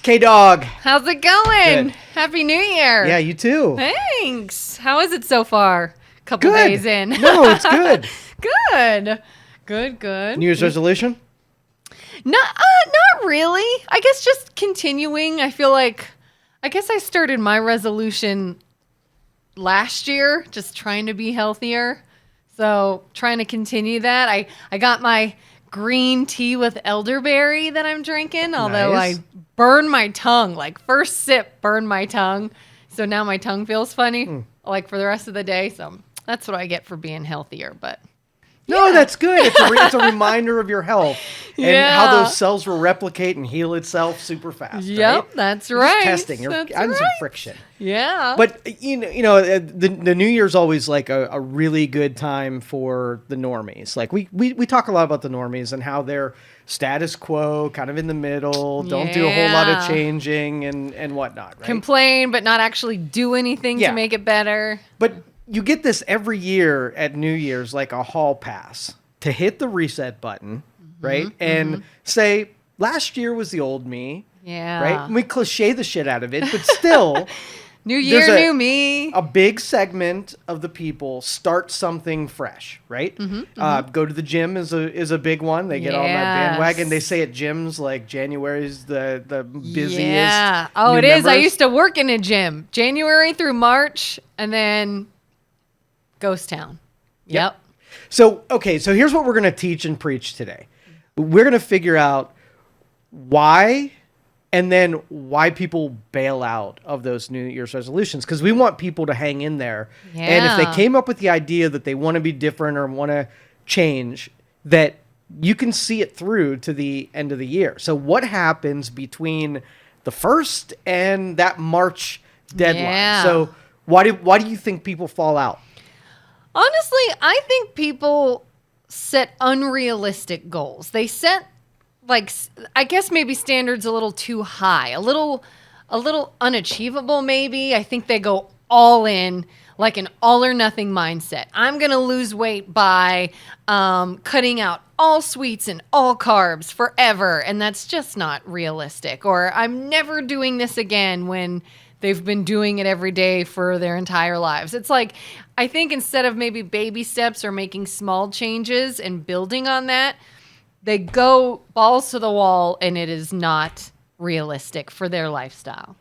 K-Dog. How's it going? Good. Happy New Year. Yeah, you too. Thanks. How is it so far? Couple Good. days in. No, it's good. Good. New Year's resolution? Not really. I guess just continuing. I guess I started my resolution last year, just trying to be healthier. So trying to continue that. I got my green tea with elderberry that I'm drinking, although Nice. I burned my tongue. Like first sip burned my tongue. So now my tongue feels funny like for the rest of the day. So that's what I get for being healthier. But No, that's good. It's a reminder of your health and Yeah. how those cells will replicate and heal itself super fast. Yep, right? that's You're just right. testing. You're That's adding some right. friction. Yeah. But the New Year's always like a really good time for the normies. Like we talk a lot about the normies and how they're status quo, kind of in the middle, don't do a whole lot of Yeah. changing and whatnot, right? complain, but not actually do anything Yeah. to make it better. But you get this every year at New Year's, like a hall pass to hit the reset button, right? And say, last year was the old me, Yeah. right? And we cliche the shit out of it, but still, New year, there's new me. a big segment of the people start something fresh, right? Go to the gym is a big one. They get on that bandwagon. They Yes. say at gyms like January's the busiest. Yeah. Oh, new it is. I members. used to work in a gym, January through March, and then ghost town. Yep. So here's what we're going to teach and preach today. We're going to figure out why and then why people bail out of those New Year's resolutions, because we want people to hang in there. And if they Yeah. came up with the idea that they want to be different or want to change, that you can see it through to the end of the year. So what happens between the 1st and that March deadline? Yeah. So why do you think people fall out? Honestly, I think people set unrealistic goals. They set I guess maybe standards a little too high, a little unachievable maybe. I think they go all in, like an all or nothing mindset. I'm going to lose weight by cutting out all sweets and all carbs forever, and that's just not realistic. Or I'm never doing this again when they've been doing it every day for their entire lives. It's like, I think instead of maybe baby steps or making small changes and building on that, they go balls to the wall, and it is not realistic for their lifestyle.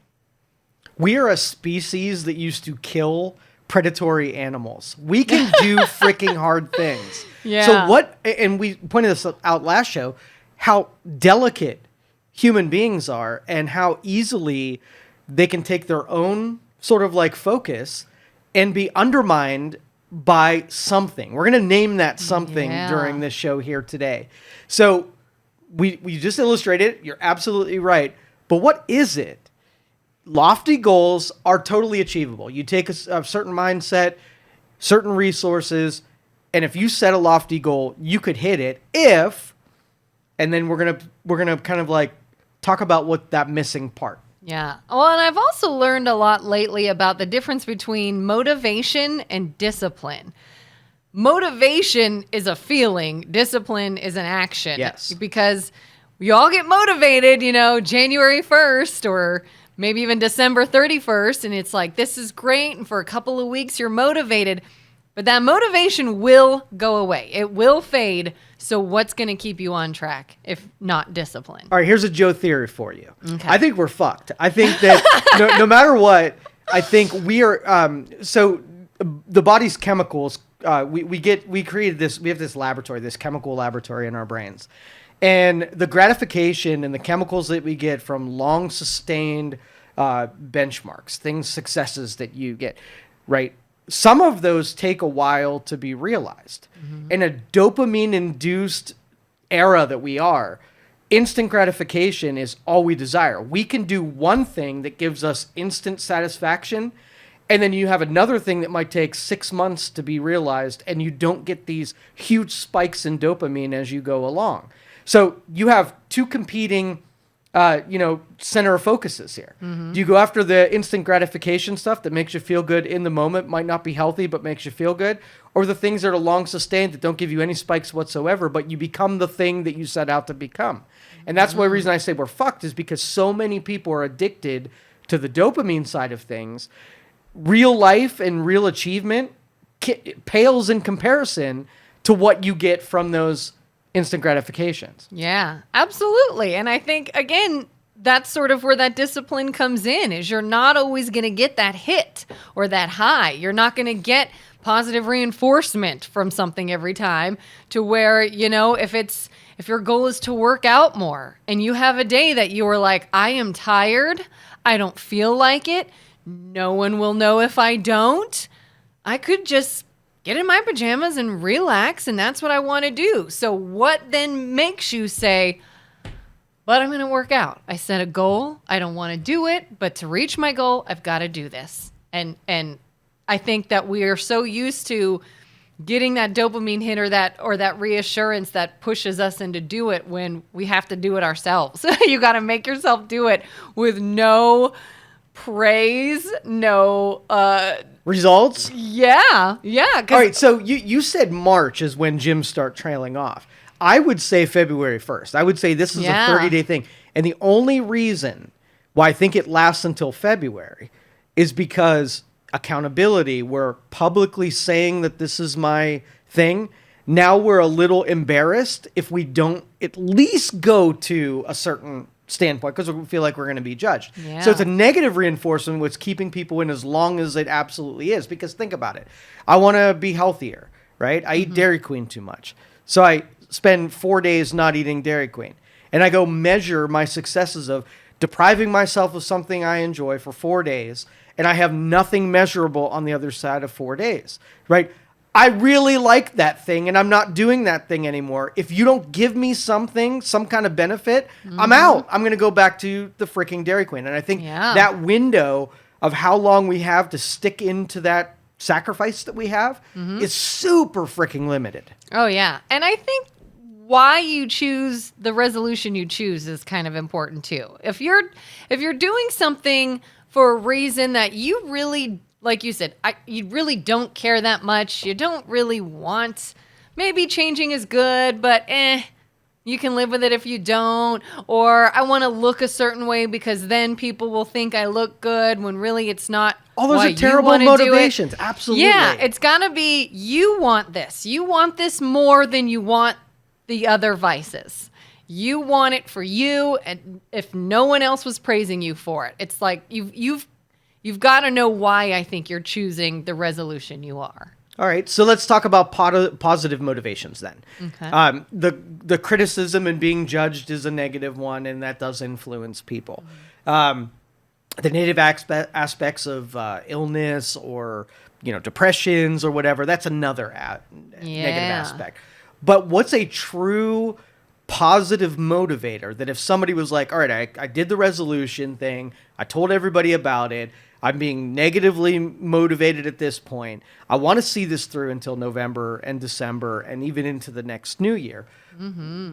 We are a species that used to kill predatory animals. We can do freaking hard things. Yeah. So and we pointed this out last show, how delicate human beings are and how easily they can take their own sort of like focus and be undermined by something. We're going to name that something Yeah. during this show here today. So we just illustrated it. You're absolutely right. But what is it? Lofty goals are totally achievable. You take a certain mindset, certain resources, and if you set a lofty goal, you could hit it and then we're gonna kind of like talk about what that missing part. Yeah. Well, and I've also learned a lot lately about the difference between motivation and discipline. Motivation is a feeling, discipline is an action. Yes. Because we all get motivated, January 1st or maybe even December 31st, and it's like, this is great, and for a couple of weeks you're motivated, but that motivation will go away. It will fade. So what's going to keep you on track if not discipline? All right, here's a Joe theory for you. Okay. I think we're fucked. I think that no matter what, I think we are. So the body's chemicals. We created this. We have this laboratory, this chemical laboratory in our brains, and the gratification and the chemicals that we get from long sustained benchmarks, successes that you get, right? Some of those take a while to be realized. In a dopamine-induced era that we are, instant gratification is all we desire. We can do one thing that gives us instant satisfaction, and then you have another thing that might take 6 months to be realized, and you don't get these huge spikes in dopamine as you go along. So you have two competing center of focuses here. Do you go after the instant gratification stuff that makes you feel good in the moment, might not be healthy, but makes you feel good? Or the things that are long sustained that don't give you any spikes whatsoever, but you become the thing that you set out to become? And that's why the reason I say we're fucked is because so many people are addicted to the dopamine side of things. Real life and real achievement pales in comparison to what you get from those instant gratifications. Yeah, absolutely. And I think, again, that's sort of where that discipline comes in, is you're not always going to get that hit or that high. You're not going to get positive reinforcement from something every time, to where, if your goal is to work out more and you have a day that you are like, I am tired, I don't feel like it, no one will know if I don't, I could just get in my pajamas and relax, and that's what I want to do. So what then makes you say, but I'm going to work out? I set a goal. I don't want to do it, but to reach my goal, I've got to do this. And I think that we are so used to getting that dopamine hit or that reassurance that pushes us into do it, when we have to do it ourselves. You got to make yourself do it with no praise, no results. Yeah. All right, so you said March is when gyms start trailing off. I would say February 1st. I would say this is a 30-day thing. And the only reason why I think it lasts until February is because accountability, we're publicly saying that this is my thing. Now we're a little embarrassed if we don't at least go to a certain standpoint, because we feel like we're going to be judged. Yeah. So it's a negative reinforcement, which keeping people in as long as it absolutely is. Because think about it. I want to be healthier, right? I eat Dairy Queen too much. So I spend 4 days not eating Dairy Queen. And I go measure my successes of depriving myself of something I enjoy for 4 days, and I have nothing measurable on the other side of 4 days, right? I really like that thing, and I'm not doing that thing anymore. If you don't give me something, some kind of benefit, I'm out. I'm going to go back to the freaking Dairy Queen. And I think that window of how long we have to stick into that sacrifice that we have is super freaking limited. Oh, yeah. And I think why you choose the resolution you choose is kind of important too. If you're doing something for a reason that you really, like you said, you really don't care that much, you don't really want, maybe changing is good, but you can live with it if you don't, or I want to look a certain way because then people will think I look good, when really it's not. All those are terrible motivations. Absolutely. Yeah, it's got to be, you want this. You want this more than you want the other vices. You want it for you, and if no one else was praising you for it, it's like you've got to know why I think you're choosing the resolution you are. All right, so let's talk about positive motivations then. Okay. The criticism and being judged is a negative one, and that does influence people. The negative aspects of illness or depressions or whatever, that's another negative aspect. But what's a true positive motivator that if somebody was like, all right, I did the resolution thing, I told everybody about it, I'm being negatively motivated at this point, I want to see this through until November and December and even into the next new year.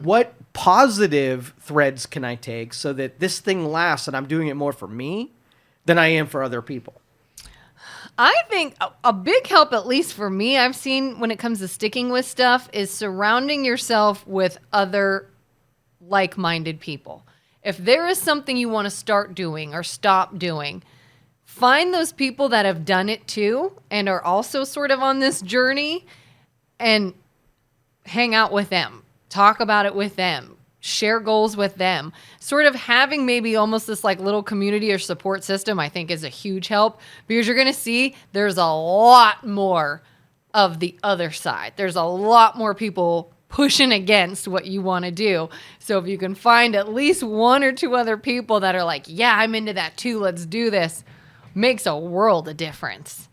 What positive threads can I take so that this thing lasts and I'm doing it more for me than I am for other people? I think a big help, at least for me, I've seen when it comes to sticking with stuff, is surrounding yourself with other like-minded people. If there is something you want to start doing or stop doing, find those people that have done it too and are also sort of on this journey, and hang out with them. Talk about it with them. Share goals with them. Sort of having maybe almost this like little community or support system, I think, is a huge help, because you're going to see there's a lot more of the other side. There's a lot more people pushing against what you want to do. So if you can find at least one or two other people that are like, yeah, I'm into that too, let's do this, makes a world of difference.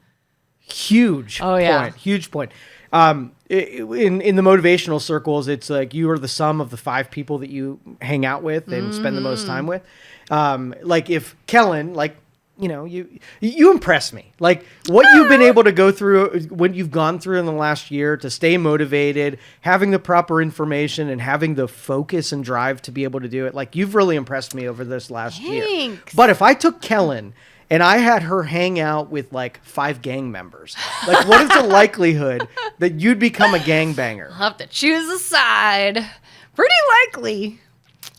Huge point. Huge point. In the motivational circles, it's like you are the sum of the 5 people that you hang out with and spend the most time with. Like if Kelin, like, you impress me. Like what you've been able to go through, what you've gone through in the last year to stay motivated, having the proper information and having the focus and drive to be able to do it. Like you've really impressed me over this last year. But if I took Kelin and I had her hang out with like 5 gang members, like what is the likelihood that you'd become a gangbanger? I'll have to choose a side. Pretty likely.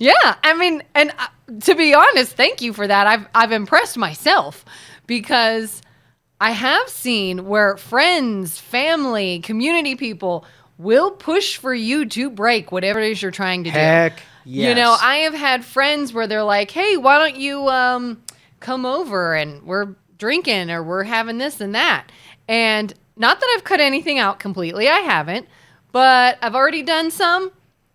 Yeah, I mean, and to be honest, thank you for that. I've impressed myself because I have seen where friends, family, community people will push for you to break whatever it is you're trying to do. Heck yes. You know, I have had friends where they're like, "Hey, why don't you come over and we're drinking or we're having this and that." And not that I've cut anything out completely, I haven't, but I've already done some.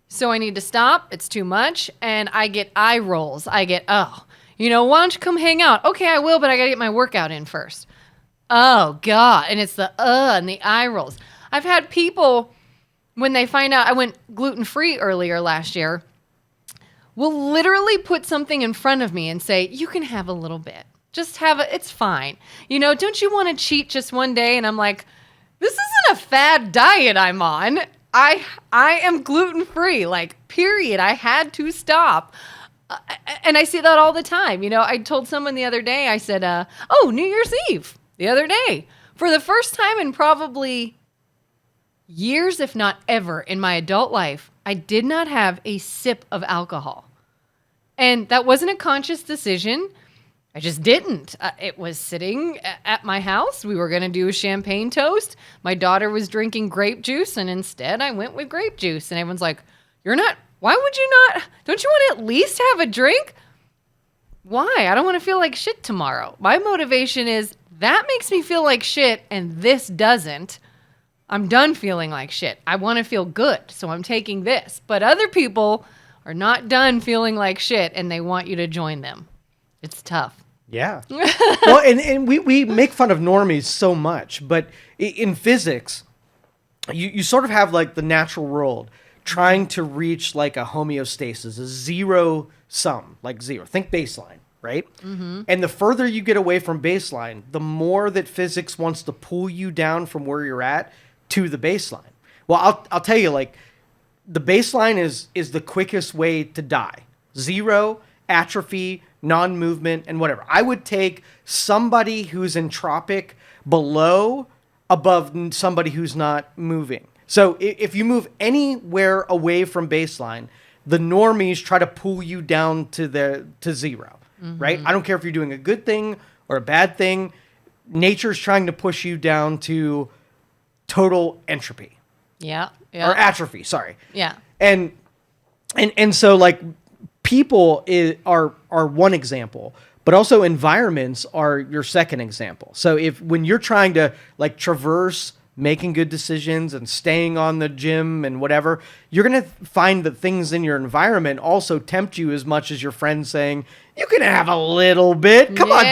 So I need to stop. It's too much. And I get eye rolls. I get, oh, why don't you come hang out? Okay, I will, but I got to get my workout in first. Oh, God. And it's the and the eye rolls. I've had people, when they find out I went gluten-free earlier last year, will literally put something in front of me and say, you can have a little bit. Just have it. It's fine. Don't you want to cheat just one day? And I'm like, this isn't a fad diet I'm on. I am gluten-free, period. I had to stop. And I see that all the time. I told someone the other day, I said, New Year's Eve the other day. For the first time in probably years, if not ever, in my adult life, I did not have a sip of alcohol. And that wasn't a conscious decision. I just didn't. It was sitting at my house. We were going to do a champagne toast. My daughter was drinking grape juice, and instead I went with grape juice. And everyone's like, why would you not? Don't you want to at least have a drink? Why? I don't want to feel like shit tomorrow. My motivation is that makes me feel like shit, and this doesn't. I'm done feeling like shit. I want to feel good, so I'm taking this. But other people are not done feeling like shit, and they want you to join them. It's tough. Yeah. Well, and we make fun of normies so much, but in physics, you sort of have the natural world trying to reach a homeostasis, a zero sum, zero. Think baseline, right? Mm-hmm. And the further you get away from baseline, the more that physics wants to pull you down from where you're at to the baseline. Well, I'll tell you, the baseline is the quickest way to die. Zero, atrophy, non-movement, and whatever. I would take somebody who's entropic above somebody who's not moving. So if you move anywhere away from baseline, the normies try to pull you down to zero, mm-hmm. right? I don't care if you're doing a good thing or a bad thing. Nature's trying to push you down to total entropy. Yeah. Or atrophy, sorry. Yeah. And so people are one example, but also environments are your second example. So when you're trying to traverse making good decisions and staying on the gym and whatever, you're going to find that things in your environment also tempt you as much as your friends saying, you can have a little bit. Come on,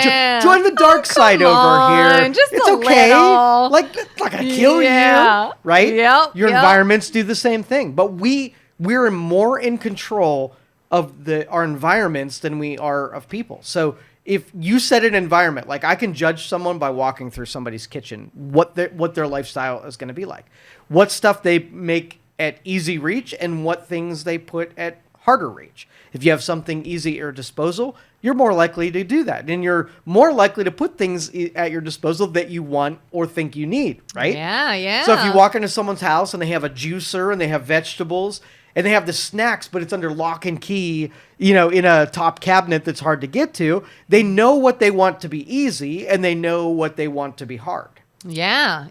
join the dark side over here. Just it's okay. It's not going to kill you, right? Yep, your environments do the same thing. But we're more in control of our environments than we are of people. So if you set an environment, I can judge someone by walking through somebody's kitchen, what their lifestyle is going to be like, what stuff they make at easy reach and what things they put at harder reach. If you have something easy at your disposal, you're more likely to do that. And you're more likely to put things at your disposal that you want or think you need, right? Yeah. So if you walk into someone's house and they have a juicer and they have vegetables and they have the snacks, but it's under lock and key, in a top cabinet that's hard to get to, they know what they want to be easy and they know what they want to be hard. Yeah,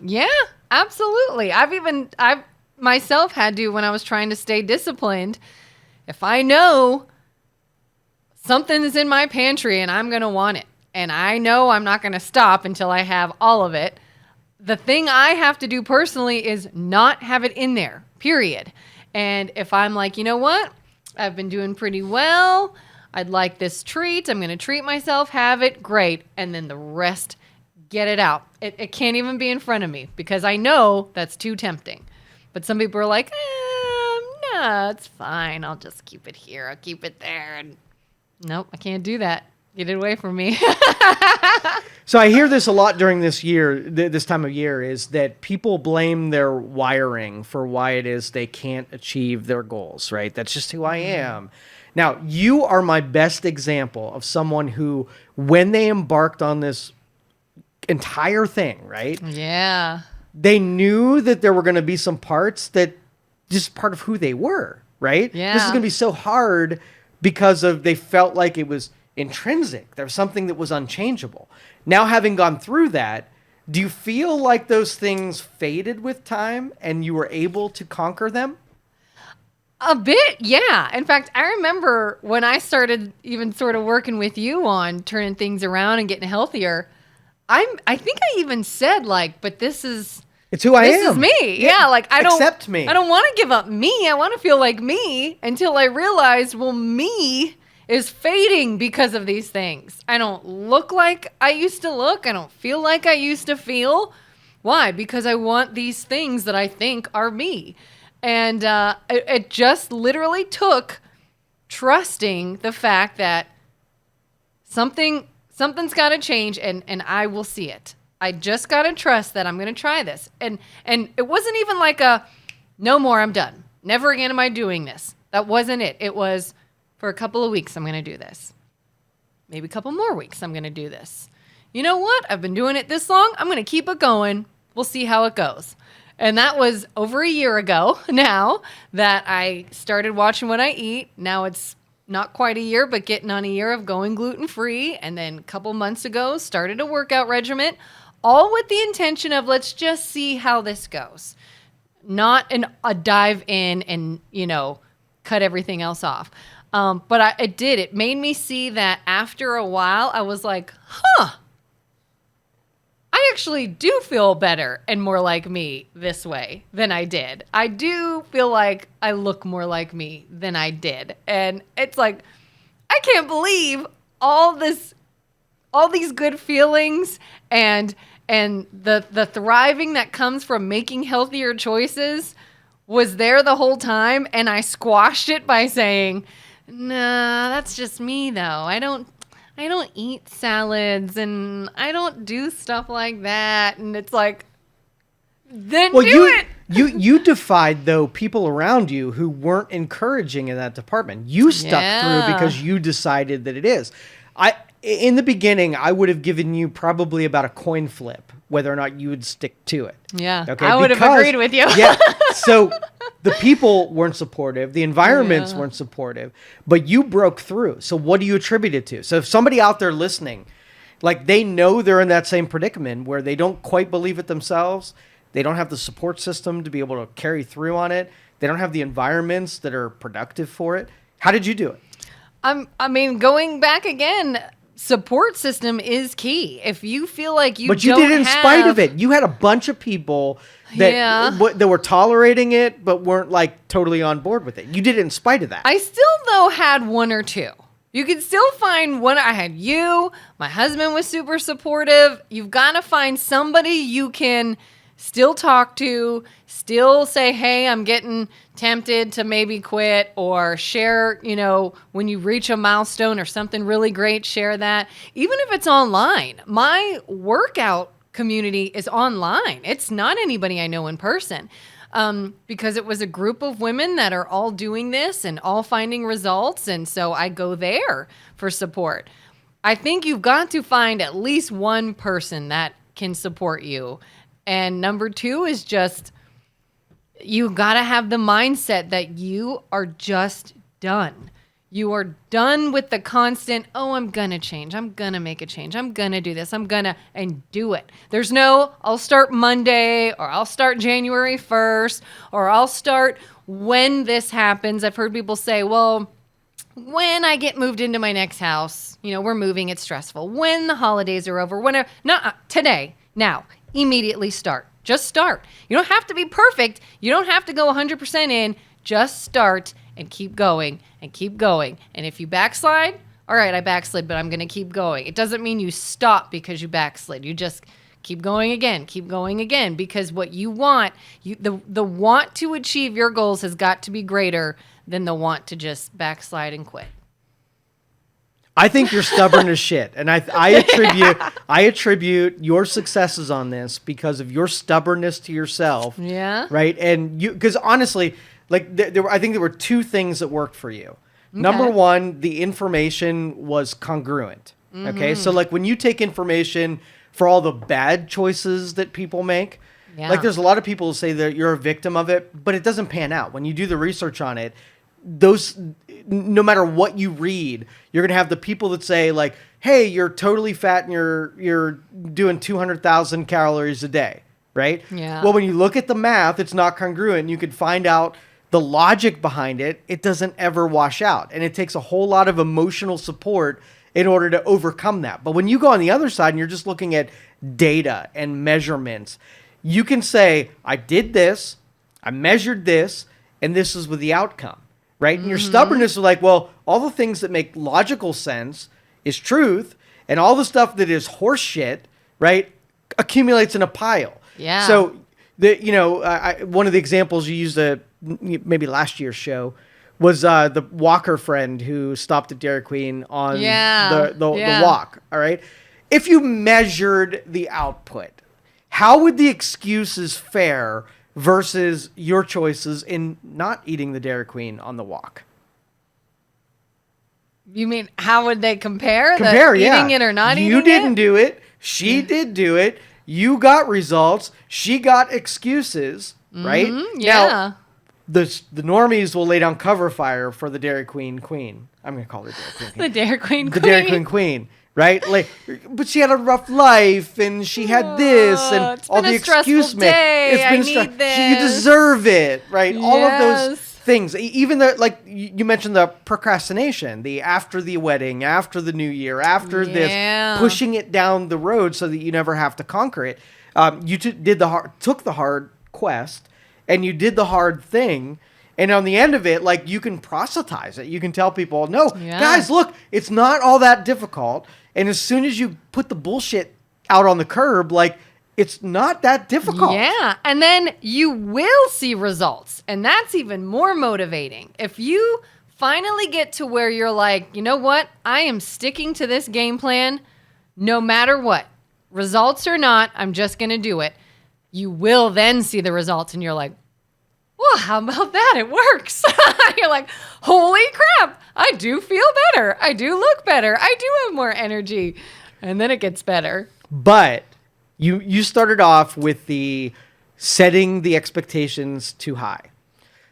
absolutely. I've myself had to, when I was trying to stay disciplined, if I know something is in my pantry and I'm going to want it, and I know I'm not going to stop until I have all of it, the thing I have to do personally is not have it in there, period. And if I'm like, you know what? I've been doing pretty well. I'd like this treat. I'm going to treat myself, have it, great. And then the rest, get it out. It can't even be in front of me because I know that's too tempting. But some people are like, no, it's fine. I'll just keep it here. I'll keep it there. And nope, I can't do that. Get it away from me. So I hear this a lot during this time of year, is that people blame their wiring for why it is they can't achieve their goals, right? That's just who I am. Now, you are my best example of someone who, when they embarked on this entire thing, right? Yeah. They knew that there were going to be some parts that just part of who they were, right? Yeah. This is going to be so hard, because they felt like it was intrinsic. There was something that was unchangeable. Now, having gone through that, do you feel like those things faded with time and you were able to conquer them? A bit, yeah. In fact, I remember when I started even sort of working with you on turning things around and getting healthier, I think I even said like, but it's who I am. This is me. Yeah, like I don't accept me. I don't want to give up me. I want to feel like me until I realized, well, me is fading because of these things. I don't look like I used to look. I don't feel like I used to feel. Why? Because I want these things that I think are me. And it just literally took trusting the fact that something's got to change, and I will see it. I just got to trust that I'm going to try this. And it wasn't even like no more, I'm done. Never again am I doing this. That wasn't it. It was, for a couple of weeks, I'm going to do this. Maybe a couple more weeks, I'm going to do this. You know what? I've been doing it this long. I'm going to keep it going. We'll see how it goes. And that was over a year ago now that I started watching what I eat. Now it's not quite a year, but getting on a year of going gluten-free. And then a couple months ago, started a workout regimen, all with the intention of let's just see how this goes. Not a dive in and, cut everything else off. But it did. It made me see that after a while, I was like, I actually do feel better and more like me this way than I did. I do feel like I look more like me than I did. And it's like, I can't believe all these good feelings and the thriving that comes from making healthier choices was there the whole time. And I squashed it by saying, nah, that's just me though. I don't eat salads and I don't do stuff like that. And it's like, then do it. You defied, though, people around you who weren't encouraging in that department. You stuck through because you decided that it is. In the beginning, I would have given you probably about a coin flip whether or not you would stick to it. Yeah, okay? I would have agreed with you. Yeah, so the people weren't supportive. The environments weren't supportive. But you broke through. So what do you attribute it to? So if somebody out there listening, like they know they're in that same predicament where they don't quite believe it themselves, they don't have the support system to be able to carry through on it, they don't have the environments that are productive for it. How did you do it? Going back again, support system is key. If you feel like but you did it in spite of it. You had a bunch of people that were tolerating it, but weren't like totally on board with it. You did it in spite of that. I still though had one or two. You could still find one. I had you. My husband was super supportive. You've got to find somebody you can still talk to, still say, hey, I'm getting tempted to maybe quit, or share, when you reach a milestone or something really great, share that. Even if it's online. My workout community is online. It's not anybody I know in person. Because it was a group of women that are all doing this and all finding results. And so I go there for support. I think you've got to find at least one person that can support you. And number two is just, you got to have the mindset that you are just done. You are done with the constant, I'm going to change. I'm going to make a change. I'm going to do this. And do it. There's no, I'll start Monday, or I'll start January 1st, or I'll start when this happens. I've heard people say, well, when I get moved into my next house, we're moving, it's stressful. When the holidays are over, whenever, today, now, immediately start. Just start. You don't have to be perfect. You don't have to go 100% in. Just start and keep going and keep going. And if you backslide, all right, I backslid, but I'm going to keep going. It doesn't mean you stop because you backslid. You just keep going again, because what you want, the want to achieve your goals has got to be greater than the want to just backslide and quit. I think you're stubborn as shit, and I attribute your successes on this because of your stubbornness to yourself. Yeah. Right, and because honestly, like I think there were two things that worked for you. Okay. Number one, the information was congruent. Mm-hmm. Okay, so like when you take information for all the bad choices that people make, like there's a lot of people who say that you're a victim of it, but it doesn't pan out when you do the research on it. those, no matter what you read, you're going to have the people that say like, hey, you're totally fat and you're doing 200,000 calories a day, right? Yeah. Well, when you look at the math, it's not congruent. You can find out the logic behind it. It doesn't ever wash out. And it takes a whole lot of emotional support in order to overcome that. But when you go on the other side and you're just looking at data and measurements, you can say, I did this, I measured this, and this is with the outcome, right? And your stubbornness is like, well, all the things that make logical sense is truth, and all the stuff that is horse shit, right, accumulates in a pile. Yeah. So, one of the examples you used maybe last year's show was the Walker friend who stopped at Dairy Queen on the walk, all right? If you measured the output, how would the excuses fare versus your choices in not eating the Dairy Queen on the walk? You mean how would they compare? Eating it or not eating it? You didn't do it. She did do it. You got results. She got excuses, right? Yeah. Now, the normies will lay down cover fire for the Dairy Queen queen. I'm going to call her Dairy Queen. The Dairy Queen The queen. Dairy Queen queen, right? Like, but she had a rough life, and she had this, and it's all been the a stressful excuse day. I need You this. deserve it, right? All of those Yes. things. Even like you mentioned the procrastination, the after the wedding, after the new year, after Yeah. this, pushing it down the road so that you never have to conquer it. You took the hard quest, and you did the hard thing. And on the end of it, like, you can proselytize it. You can tell people, no, guys, look, it's not all that difficult. And as soon as you put the bullshit out on the curb, like, it's not that difficult. Yeah. And then you will see results. And that's even more motivating. If you finally get to where you're like, you know what? I am sticking to this game plan no matter what. Results or not, I'm just going to do it. You will then see the results and you're like, well, how about that? It works. You're like, holy crap. I do feel better. I do look better. I do have more energy. And then it gets better. But you started off with the setting the expectations too high.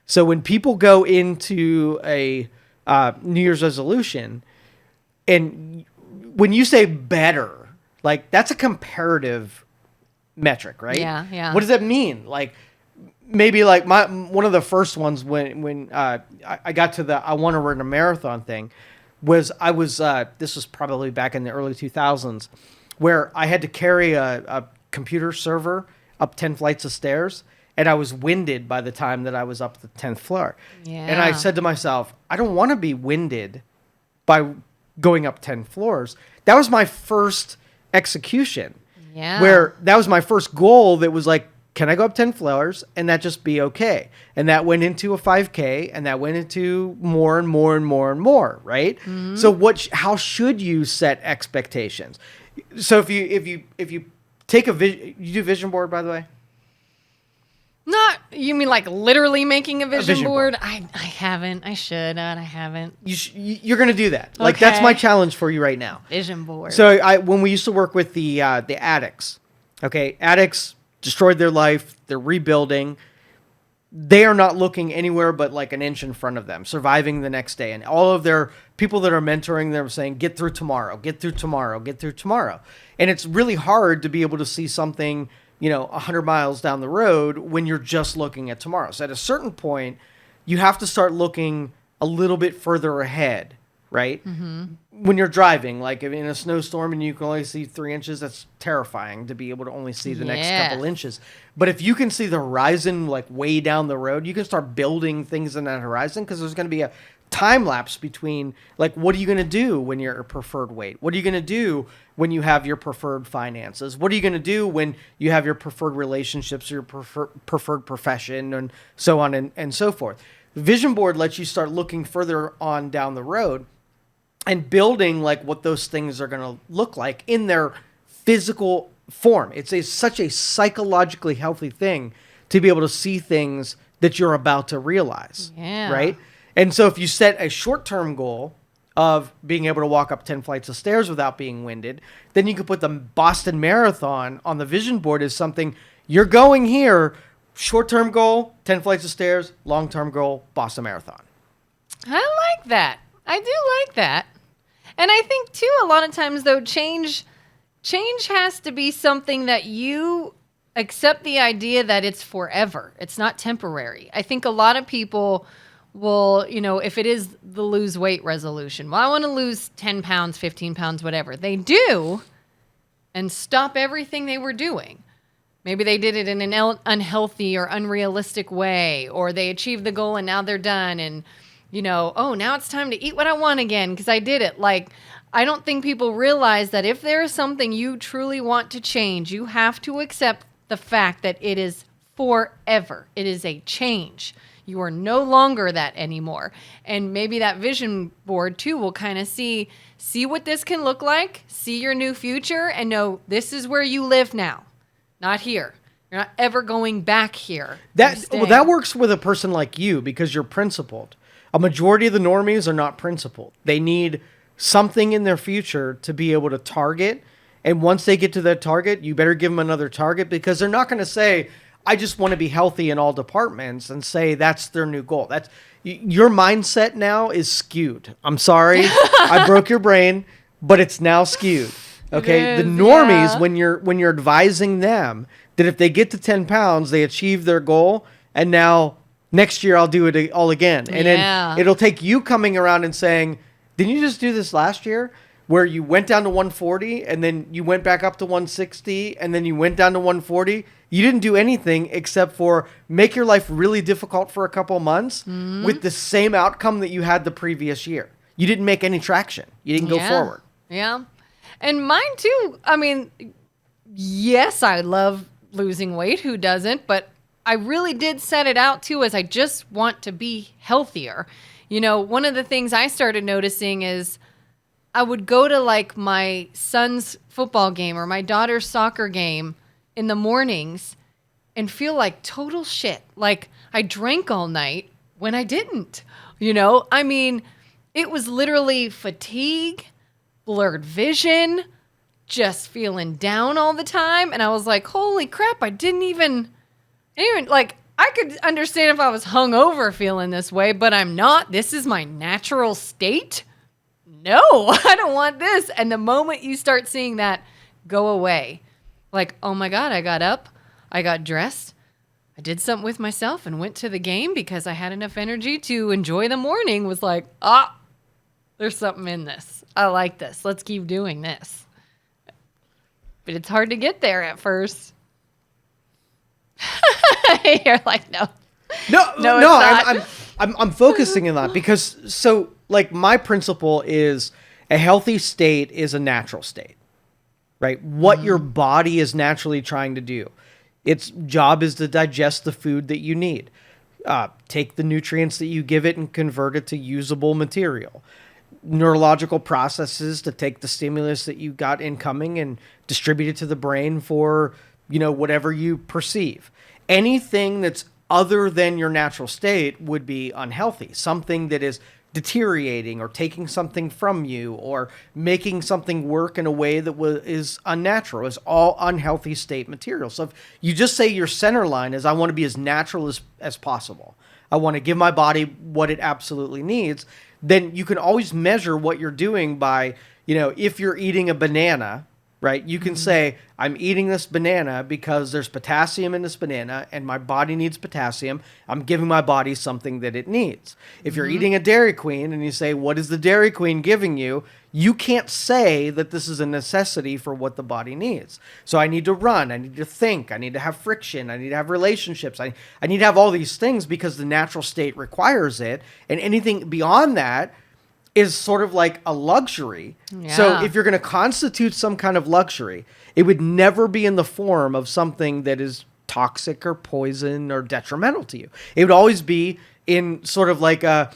So when people go into a New Year's resolution, and when you say better, like, that's a comparative metric, right? Yeah, yeah. What does that mean? Like, maybe like one of the first ones when I got to the I want to run a marathon thing was this was probably back in the early 2000s, where I had to carry a computer server up 10 flights of stairs, and I was winded by the time that I was up the 10th floor. Yeah. And I said to myself, I don't want to be winded by going up 10 floors. That was my first execution. Yeah. Where that was my first goal that was like, can I go up 10 floors and that just be okay? And that went into a 5K, and that went into more and more and more and more, right? Mm-hmm. So how should you set expectations? So if you take you do vision board, by the way? Not, you mean like literally making a vision board? board. I haven't. I should, but I haven't. You're going to do that. Like, that's Okay. my challenge for you right now. Vision board. So when we used to work with the addicts, okay, addicts destroyed their life, they're rebuilding. They are not looking anywhere but like an inch in front of them, surviving the next day. And all of their people that are mentoring them are saying, get through tomorrow, get through tomorrow, get through tomorrow. And it's really hard to be able to see something, 100 miles down the road when you're just looking at tomorrow. So at a certain point, you have to start looking a little bit further ahead, right? Mm-hmm. When you're driving, like in a snowstorm and you can only see 3 inches, that's terrifying to be able to only see the next couple inches. But if you can see the horizon like way down the road, you can start building things in that horizon, because there's going to be a time lapse between, like, what are you going to do when you're a preferred weight? What are you going to do when you have your preferred finances? What are you going to do when you have your preferred relationships, or your preferred profession, and so on and so forth? The vision board lets you start looking further on down the road and building like what those things are going to look like in their physical form. It's such a psychologically healthy thing to be able to see things that you're about to realize, right? And so if you set a short-term goal of being able to walk up 10 flights of stairs without being winded, then you could put the Boston Marathon on the vision board as something you're going here. Short-term goal, 10 flights of stairs. Long-term goal, Boston Marathon. I like that. I do like that. And I think too, a lot of times though, change has to be something that you accept the idea that it's forever. It's not temporary. I think a lot of people will, if it is the lose weight resolution, well, I want to lose 10 pounds, 15 pounds, whatever. They do and stop everything they were doing. Maybe they did it in an unhealthy or unrealistic way, or they achieved the goal and now they're done. And, oh, now it's time to eat what I want again because I did it. Like, I don't think people realize that if there is something you truly want to change, you have to accept the fact that it is forever. It is a change. You are no longer that anymore. And maybe that vision board too will kind of see what this can look like, see your new future, and know this is where you live now. Not here. You're not ever going back here. That works with a person like you because you're principled. A majority of the normies are not principled. They need something in their future to be able to target. And once they get to that target, you better give them another target because they're not going to say, I just want to be healthy in all departments and say that's their new goal. That's your mindset now is skewed. I'm sorry. I broke your brain, but it's now skewed. Okay, the normies, when you're advising them that if they get to 10 pounds, they achieve their goal, and now next year I'll do it all again. And then it'll take you coming around and saying, didn't you just do this last year? Where you went down to 140, and then you went back up to 160, and then you went down to 140. You didn't do anything except for make your life really difficult for a couple of months with the same outcome that you had the previous year. You didn't make any traction. You didn't go forward. Yeah. And mine too. I mean, yes, I love losing weight. Who doesn't? But I really did set it out too as I just want to be healthier. One of the things I started noticing is I would go to like my son's football game or my daughter's soccer game in the mornings and feel like total shit. Like I drank all night when I didn't. I mean, it was literally fatigue, blurred vision, just feeling down all the time. And I was like, holy crap, I didn't even like, I could understand if I was hungover feeling this way, but I'm not. This is my natural state. No, I don't want this. And the moment you start seeing that go away, like, oh my God, I got up, I got dressed, I did something with myself and went to the game because I had enough energy to enjoy the morning, was like, there's something in this. I like this. Let's keep doing this. But it's hard to get there at first. You're like, no, I'm focusing on that because so like my principle is a healthy state is a natural state, right? What your body is naturally trying to do. Its job is to digest the food that you need, take the nutrients that you give it and convert it to usable material. Neurological processes to take the stimulus that you got incoming and distribute it to the brain for, whatever you perceive. Anything that's other than your natural state would be unhealthy. Something that is deteriorating or taking something from you or making something work in a way that is unnatural is all unhealthy state material. So if you just say your center line is I want to be as natural as possible. I want to give my body what it absolutely needs. Then you can always measure what you're doing by, if you're eating a banana, right? You can say, I'm eating this banana because there's potassium in this banana and my body needs potassium. I'm giving my body something that it needs. If you're eating a Dairy Queen and you say, what is the Dairy Queen giving you? You can't say that this is a necessity for what the body needs. So I need to run. I need to think. I need to have friction. I need to have relationships. I need to have all these things because the natural state requires it. And anything beyond that is sort of like a luxury. Yeah. So if you're going to constitute some kind of luxury, it would never be in the form of something that is toxic or poison or detrimental to you. It would always be in sort of like a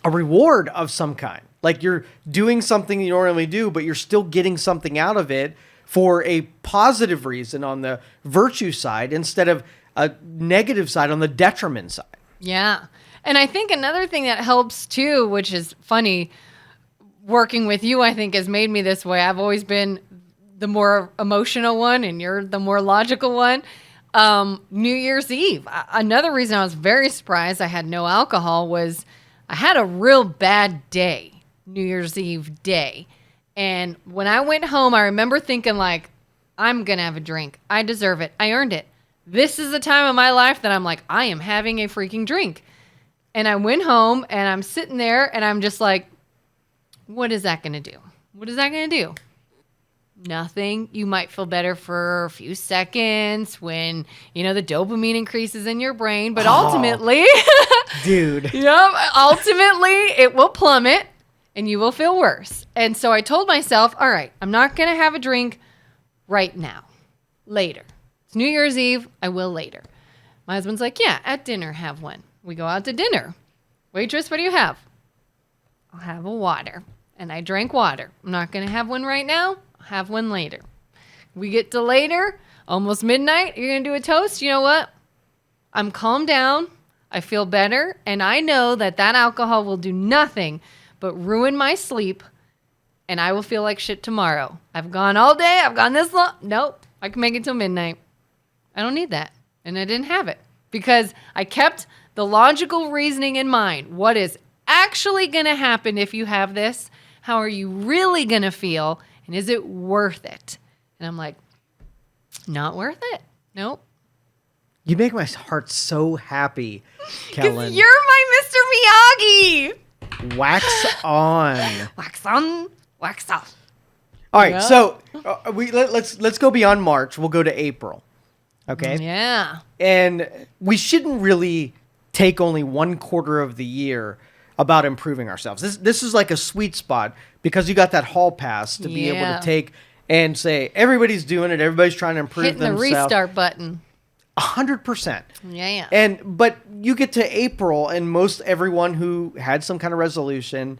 reward of some kind. Like you're doing something you normally do, but you're still getting something out of it for a positive reason on the virtue side instead of a negative side on the detriment side. Yeah. And I think another thing that helps too, which is funny, working with you, I think has made me this way. I've always been the more emotional one and you're the more logical one. New Year's Eve. Another reason I was very surprised I had no alcohol was I had a real bad day, New Year's Eve day. And when I went home, I remember thinking like, I'm going to have a drink. I deserve it. I earned it. This is the time of my life that I'm like, I am having a freaking drink. And I went home and I'm sitting there and I'm just like, what is that going to do? What is that going to do? Nothing. You might feel better for a few seconds when, the dopamine increases in your brain. But ultimately, dude. Ultimately, it will plummet and you will feel worse. And so I told myself, all right, I'm not going to have a drink right now. Later. It's New Year's Eve. I will later. My husband's like, yeah, at dinner, have one. We go out to dinner. Waitress, what do you have? I'll have a water. And I drank water. I'm not going to have one right now. I'll have one later. We get to later, almost midnight. You're going to do a toast? You know what? I'm calmed down. I feel better. And I know that alcohol will do nothing but ruin my sleep. And I will feel like shit tomorrow. I've gone all day. I've gone this long. Nope. I can make it till midnight. I don't need that. And I didn't have it because I kept the logical reasoning in mind. What is actually going to happen if you have this? How are you really going to feel? And is it worth it? And I'm like, not worth it. Nope. You make my heart so happy, Kelin. You're my Mr. Miyagi. Wax on. Wax on, wax off. All right, so let's go beyond March. We'll go to April. Okay? Yeah. And we shouldn't really take only 1/4 of the year about improving ourselves. This is like a sweet spot because you got that hall pass to be able to take and say, everybody's doing it. Everybody's trying to improve Hitting themselves. the restart button. 100%. Yeah. But you get to April and most everyone who had some kind of resolution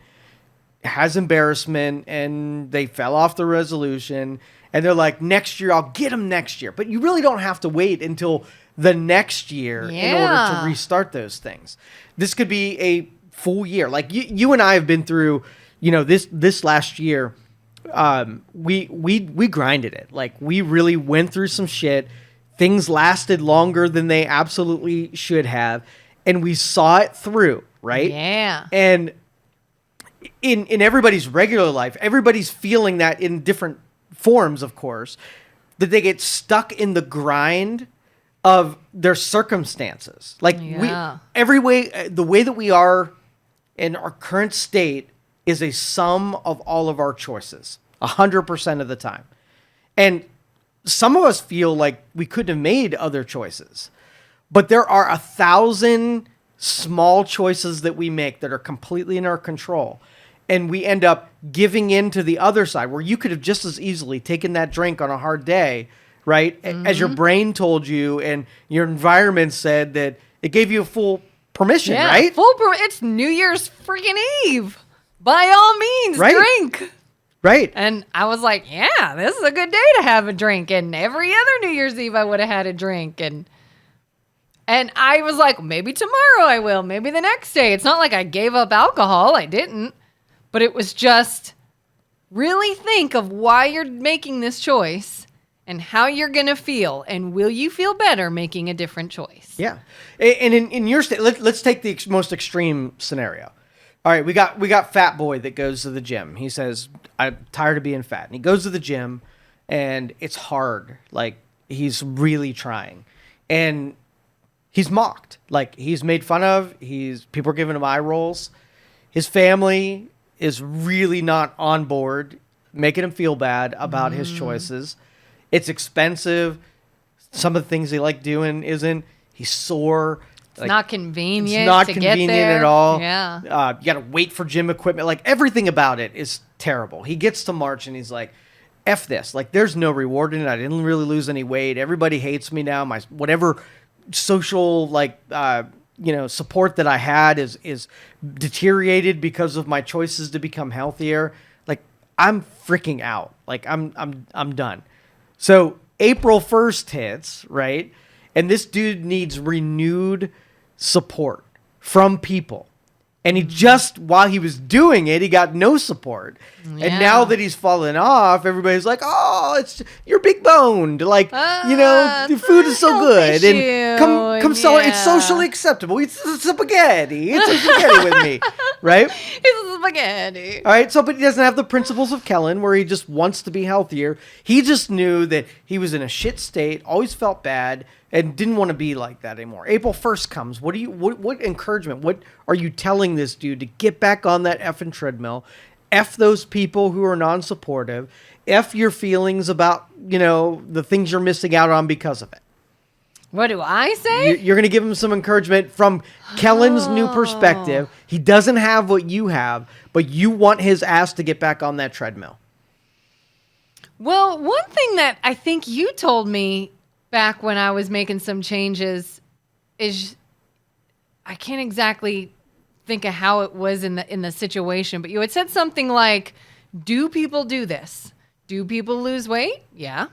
has embarrassment and they fell off the resolution and they're like, next year, I'll get them next year. But you really don't have to wait until the next year in order to restart those things. This could be a full year. Like you and I have been through, this last year, we grinded it. Like we really went through some shit. Things lasted longer than they absolutely should have. And we saw it through, right? Yeah. And in everybody's regular life, everybody's feeling that in different forms, of course, that they get stuck in the grind of their circumstances. Like the way that we are in our current state is a sum of all of our choices 100% of the time. And some of us feel like we couldn't have made other choices, but there are 1,000 small choices that we make that are completely in our control. And we end up giving in to the other side where you could have just as easily taken that drink on a hard day, right? Mm-hmm. As your brain told you and your environment said that it gave you a full permission, right? It's New Year's freaking Eve. By all means, drink. Right. And I was like, yeah, this is a good day to have a drink. And every other New Year's Eve I would have had a drink. And I was like, maybe tomorrow I will. Maybe the next day. It's not like I gave up alcohol. I didn't. But it was just really think of why you're making this choice and how you're going to feel. And will you feel better making a different choice? Yeah. And in your state, let's take the most extreme scenario. All right, we got Fat Boy that goes to the gym. He says, I'm tired of being fat. And he goes to the gym, and it's hard. Like, he's really trying. And he's mocked. Like, he's made fun of. People are giving him eye rolls. His family is really not on board, making him feel bad about his choices. It's expensive. Some of the things they like doing isn't. He's sore. It's not convenient. It's not to convenient get there. at all. Yeah. You got to wait for gym equipment. Like everything about it is terrible. He gets to March and he's like, F this. Like there's no reward in it. I didn't really lose any weight. Everybody hates me now. My whatever social support that I had is deteriorated because of my choices to become healthier. Like I'm freaking out. Like I'm done. So April 1st hits, right? And this dude needs renewed support from people. And he just, while he was doing it, he got no support. Yeah. And now that he's fallen off, everybody's like, oh, you're big boned. Like, the food is so good. And come sell it. It's socially acceptable. Eat spaghetti. Eat some spaghetti with me. Right? It's spaghetti. All right. So, but he doesn't have the principles of Kelin where he just wants to be healthier. He just knew that he was in a shit state, always felt bad, and didn't want to be like that anymore. April 1st comes. What encouragement? What are you telling this dude to get back on that effing treadmill? F those people who are non-supportive. F your feelings about, the things you're missing out on because of it. What do I say? You're going to give him some encouragement from Kellen's new perspective. He doesn't have what you have, but you want his ass to get back on that treadmill. Well, one thing that I think you told me back when I was making some changes is, I can't exactly think of how it was in the situation, but you had said something like, do people do this? Do people lose weight? Yeah.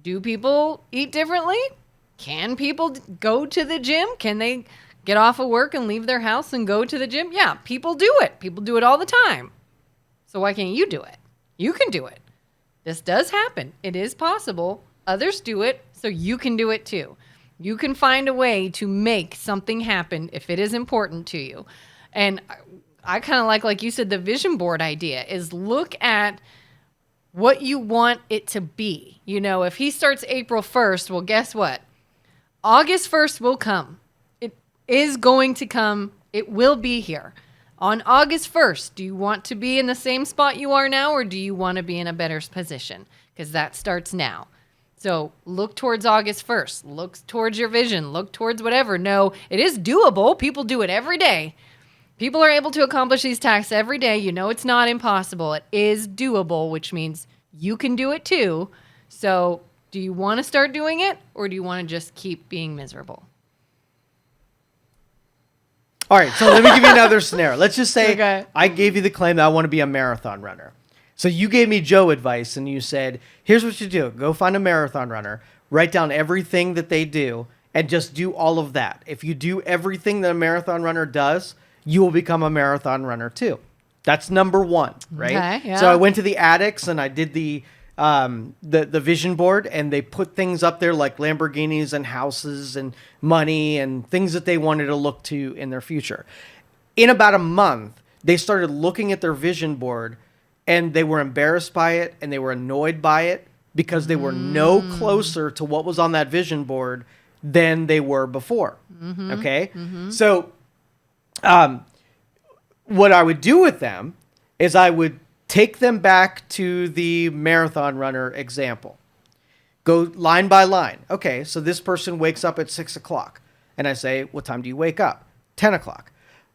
Do people eat differently? Can people go to the gym? Can they get off of work and leave their house and go to the gym? Yeah, people do it. People do it all the time. So why can't you do it? You can do it. This does happen. It is possible. Others do it, so you can do it too. You can find a way to make something happen if it is important to you. And I kind of like you said, the vision board idea is look at what you want it to be. If he starts April 1st, well, guess what? August 1st will come. It is going to come. It will be here. On August 1st, do you want to be in the same spot you are now, or do you want to be in a better position? Because that starts now. So look towards August 1st. Look towards your vision. Look towards whatever. No, it is doable. People do it every day. People are able to accomplish these tasks every day. It's not impossible. It is doable, which means you can do it too. So do you want to start doing it, or do you want to just keep being miserable? All right, so let me give you another scenario. Let's just say Okay. I gave you the claim that I want to be a marathon runner. So you gave me Joe advice, and you said, here's what you do. Go find a marathon runner, write down everything that they do, and just do all of that. If you do everything that a marathon runner does, you will become a marathon runner too. That's number one, right? Okay, yeah. So I went to the Addicts, and I did the vision board, and they put things up there like Lamborghinis and houses and money and things that they wanted to look to in their future. In about a month, they started looking at their vision board, and they were embarrassed by it, and they were annoyed by it because they were no closer to what was on that vision board than they were before. Okay? So what I would do with them is I would take them back to the marathon runner example. Go line by line. Okay, so this person wakes up at 6 o'clock. And I say, what time do you wake up? 10 o'clock.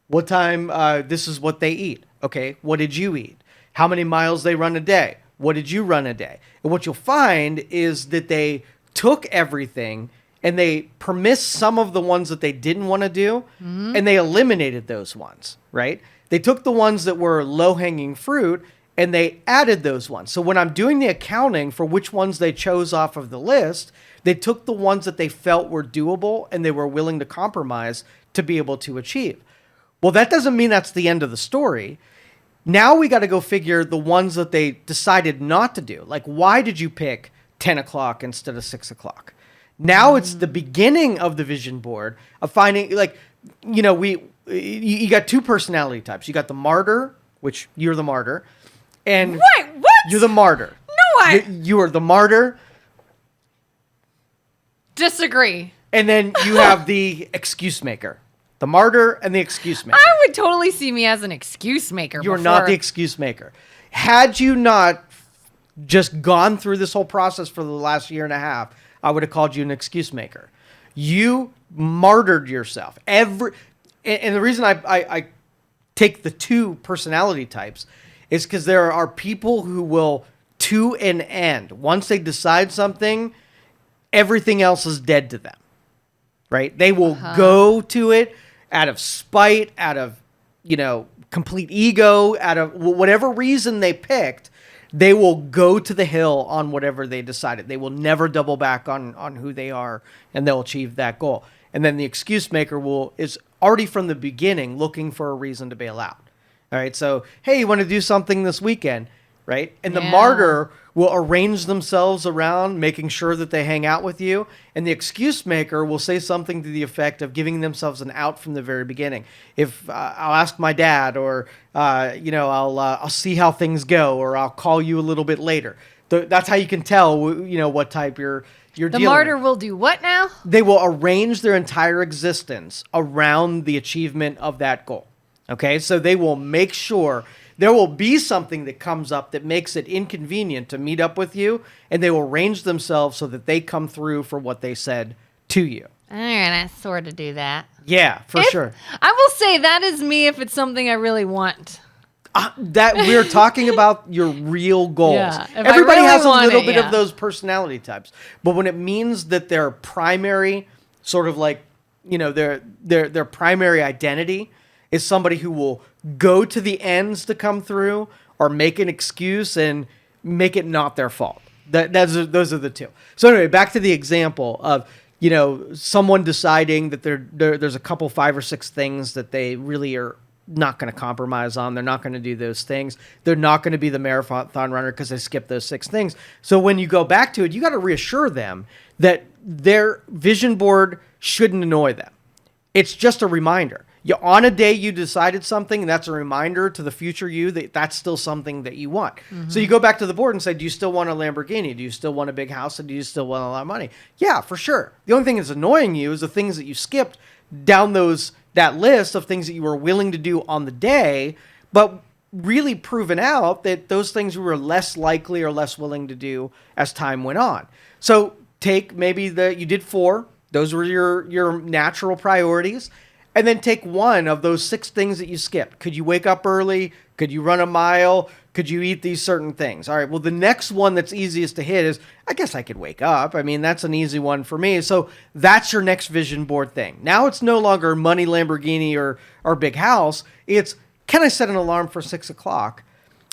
What time, this is what they eat. Okay, what did you eat? How many miles they run a day? What did you run a day? And what you'll find is that they took everything and they permissed some of the ones that they didn't want to do, and they eliminated those ones, right? They took the ones that were low-hanging fruit, and they added those ones. So when I'm doing the accounting for which ones they chose off of the list, they took the ones that they felt were doable and they were willing to compromise to be able to achieve. Well, that doesn't mean that's the end of the story. Now we got to go figure the ones that they decided not to do. Like, why did you pick 10 o'clock instead of 6 o'clock? Now it's the beginning of the vision board of finding, like, you got two personality types. You got the martyr, which you're the martyr. And Wait, what? You're the martyr. No, You are the martyr. Disagree. And then you have the excuse maker. The martyr and the excuse maker. I would totally see me as an excuse maker. You're not the excuse maker. Had you not just gone through this whole process for the last year and a half, I would have called you an excuse maker. You martyred yourself. And the reason I take the two personality types is because there are people who will, to an end, once they decide something, everything else is dead to them, right? They will go to it out of spite, out of, complete ego, out of whatever reason they picked. They will go to the hill on whatever they decided. They will never double back on who they are, and they'll achieve that goal. And then the excuse maker is already from the beginning looking for a reason to bail out. All right. So, hey, you want to do something this weekend, right? And the martyr will arrange themselves around making sure that they hang out with you. And the excuse maker will say something to the effect of giving themselves an out from the very beginning. If I'll ask my dad, or, I'll see how things go, or I'll call you a little bit later. That's how you can tell, what type you're dealing with. The martyr will do what now? They will arrange their entire existence around the achievement of that goal. Okay, so they will make sure there will be something that comes up that makes it inconvenient to meet up with you, and they will arrange themselves so that they come through for what they said to you. All right, I sort of do that. Yeah, for sure. I will say that is me if it's something I really want. That we're talking about your real goals. Yeah, everybody really has a little bit yeah. of those personality types, but when it means that their primary sort of like, their primary identity is somebody who will go to the ends to come through, or make an excuse and make it not their fault. Those are the two. So anyway, back to the example of, someone deciding that there's a couple 5 or 6 things that they really are not going to compromise on. They're not going to do those things. They're not going to be the marathon runner because they skipped those 6 things. So when you go back to it, you got to reassure them that their vision board shouldn't annoy them. It's just a reminder. On a day you decided something, and that's a reminder to the future you that that's still something that you want. Mm-hmm. So you go back to the board and say, do you still want a Lamborghini? Do you still want a big house? And do you still want a lot of money? Yeah, for sure. The only thing that's annoying you is the things that you skipped down that list of things that you were willing to do on the day, but really proven out that those things you were less likely or less willing to do as time went on. So take maybe you did 4. Those were your natural priorities. And then take 1 of those 6 things that you skipped. Could you wake up early? Could you run a mile? Could you eat these certain things? All right, well, the next one that's easiest to hit is, I guess I could wake up. I mean, that's an easy one for me. So that's your next vision board thing. Now it's no longer money, Lamborghini, or big house. It's, can I set an alarm for 6 o'clock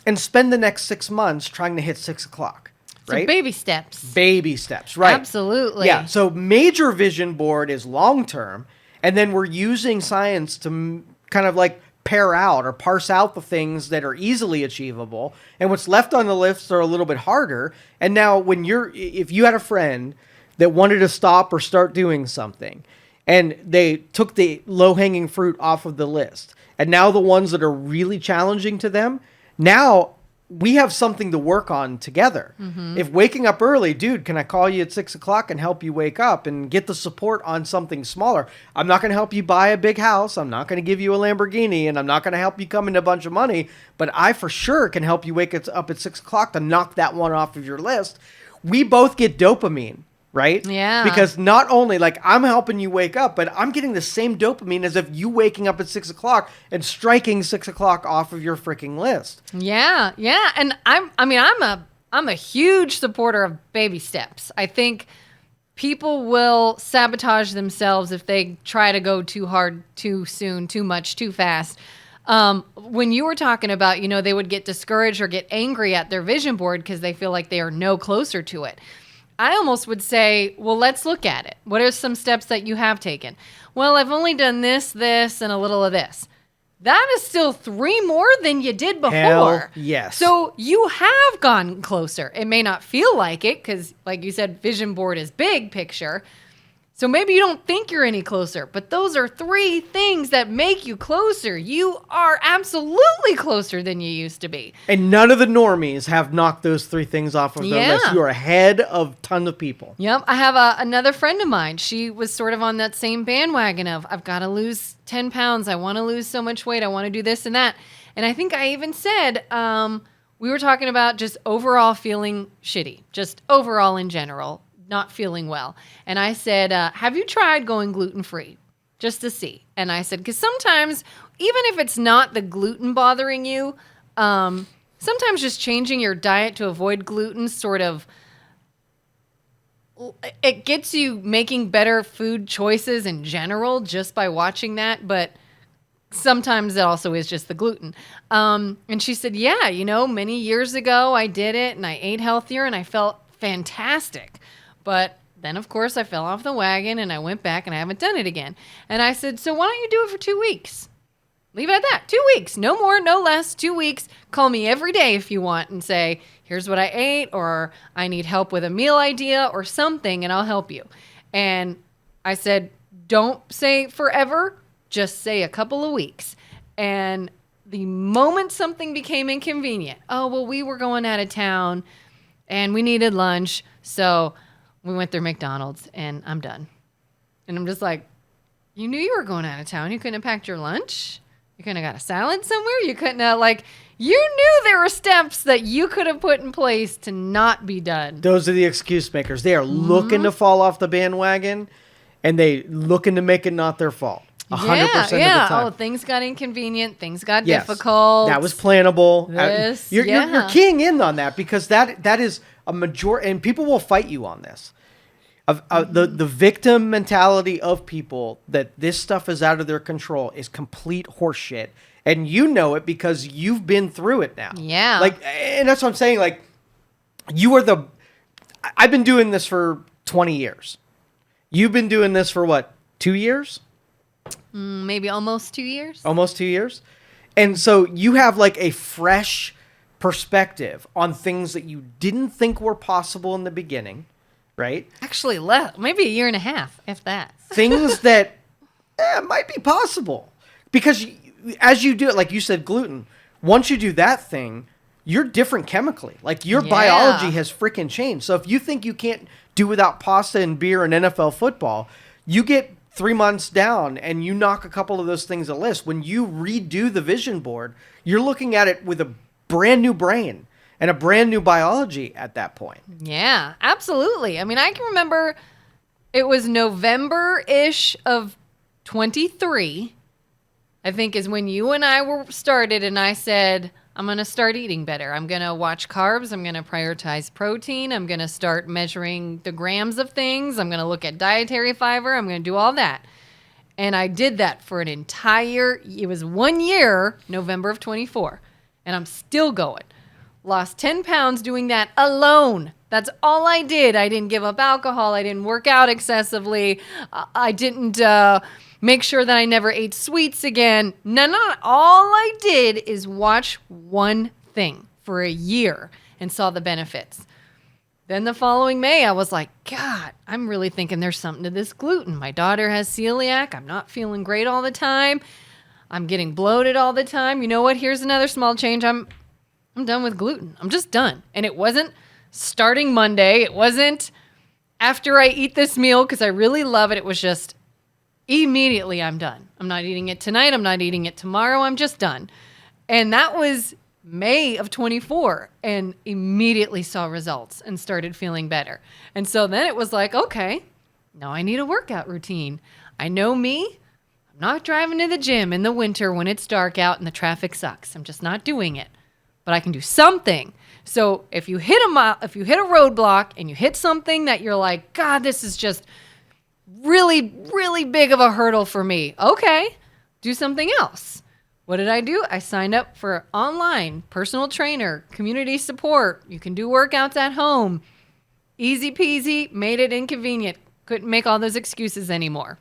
and spend the next 6 months trying to hit 6 o'clock? Right? So baby steps. Baby steps, right. Absolutely. Yeah, so major vision board is long-term. And then we're using science to kind of like pair out or parse out the things that are easily achievable. And what's left on the list are a little bit harder. And now if you had a friend that wanted to stop or start doing something, and they took the low-hanging fruit off of the list, and now the ones that are really challenging to them, now we have something to work on together. Mm-hmm. If waking up early, dude, can I call you at 6 o'clock and help you wake up and get the support on something smaller? I'm not going to help you buy a big house. I'm not going to give you a Lamborghini, and I'm not going to help you come into a bunch of money, but I for sure can help you wake up at 6 o'clock to knock that one off of your list. We both get dopamine, right? Yeah. Because not only like I'm helping you wake up, but I'm getting the same dopamine as if you waking up at 6 o'clock and striking 6 o'clock off of your freaking list. Yeah. Yeah. And I'm a huge supporter of baby steps. I think people will sabotage themselves if they try to go too hard, too soon, too much, too fast. When you were talking about, they would get discouraged or get angry at their vision board because they feel like they are no closer to it. I almost would say, well, let's look at it. What are some steps that you have taken? Well, I've only done this, and a little of this. That is still 3 more than you did before. Hell yes. So you have gone closer. It may not feel like it because, like you said, vision board is big picture. So maybe you don't think you're any closer, but those are 3 things that make you closer. You are absolutely closer than you used to be. And none of the normies have knocked those 3 things off of their list. You are ahead of tons of people. Yep. I have another friend of mine. She was sort of on that same bandwagon of, I've got to lose 10 pounds. I want to lose so much weight. I want to do this and that. And I think I even said, we were talking about just overall feeling shitty, just overall in general. Not feeling well. And I said, have you tried going gluten-free? Just to see. And I said, because sometimes, even if it's not the gluten bothering you, sometimes just changing your diet to avoid gluten sort of, it gets you making better food choices in general just by watching that. But sometimes it also is just the gluten. And she said, yeah, many years ago I did it and I ate healthier and I felt fantastic. But then, of course, I fell off the wagon and I went back and I haven't done it again. And I said, so why don't you do it for 2 weeks? Leave it at that. 2 weeks. No more, no less. 2 weeks. Call me every day if you want and say, here's what I ate, or I need help with a meal idea or something, and I'll help you. And I said, don't say forever. Just say a couple of weeks. And the moment something became inconvenient, oh, well, we were going out of town and we needed lunch. So we went through McDonald's and I'm done. And I'm just like, you knew you were going out of town. You couldn't have packed your lunch. You couldn't have got a salad somewhere. You couldn't have, you knew there were steps that you could have put in place to not be done. Those are the excuse makers. They are looking to fall off the bandwagon, and they looking to make it not their fault. 100% of the time. Oh, things got inconvenient. Things got difficult. That was plannable. You're keying in on that because that is a majority, and people will fight you on this. The victim mentality of people that this stuff is out of their control is complete horseshit, and you know it because you've been through it now. Yeah. And that's what I'm saying. I've been doing this for 20 years. You've been doing this for what? 2 years? Maybe almost 2 years. Almost 2 years. And so you have a fresh perspective on things that you didn't think were possible in the beginning, right? Actually, maybe a year and a half, if that. Things that might be possible. Because as you do it, like you said, gluten, once you do that thing, you're different chemically. Your biology has freaking changed. So if you think you can't do without pasta and beer and NFL football, you get 3 months down and you knock a couple of those things a list. When you redo the vision board, you're looking at it with a brand new brain and a brand new biology at that point. Yeah, absolutely. I mean, I can remember it was November-ish of 23, I think, is when you and I were started, and I said, I'm going to start eating better. I'm going to watch carbs. I'm going to prioritize protein. I'm going to start measuring the grams of things. I'm going to look at dietary fiber. I'm going to do all that. And I did that for it was 1 year, November of 24. And I'm still going. Lost 10 pounds doing that alone. That's all I did. I didn't give up alcohol. I didn't work out excessively. I didn't make sure that I never ate sweets again. All I did is watch one thing for a year and saw the benefits. Then the following May, I was like, God, I'm really thinking there's something to this gluten. My daughter has celiac. I'm not feeling great all the time. I'm getting bloated all the time. You know what? Here's another small change. I'm done with gluten. I'm just done. And it wasn't starting Monday. It wasn't after I eat this meal because I really love it. It was just immediately I'm done. I'm not eating it tonight. I'm not eating it tomorrow. I'm just done. And that was May of 24 and immediately saw results and started feeling better. And so then it was like, okay, now I need a workout routine. I know me. I'm not driving to the gym in the winter when it's dark out and the traffic sucks. I'm just not doing it. But I can do something. So if you hit a roadblock and you hit something that you're like, God, this is just really, really big of a hurdle for me. Okay, do something else. What did I do? I signed up for online personal trainer, community support. You can do workouts at home. Easy peasy, made it inconvenient. Couldn't make all those excuses anymore.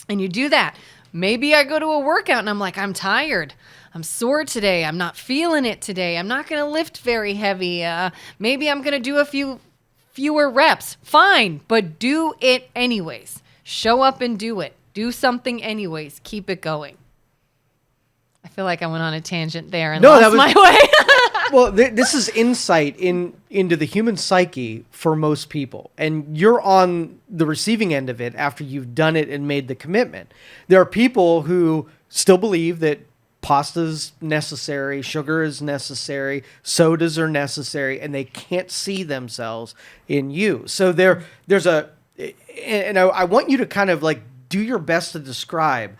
And you do that. Maybe I go to a workout and I'm like, I'm tired. I'm sore today. I'm not feeling it today. I'm not going to lift very heavy. Maybe I'm going to do a fewer reps. Fine, but do it anyways. Show up and do it. Do something anyways. Keep it going. I feel like I went on a tangent there and lost my way. Well, this is insight into the human psyche for most people. And you're on the receiving end of it after you've done it and made the commitment. There are people who still believe that pasta's necessary, sugar is necessary, sodas are necessary, and they can't see themselves in you. So there's and I want you to kind of do your best to describe.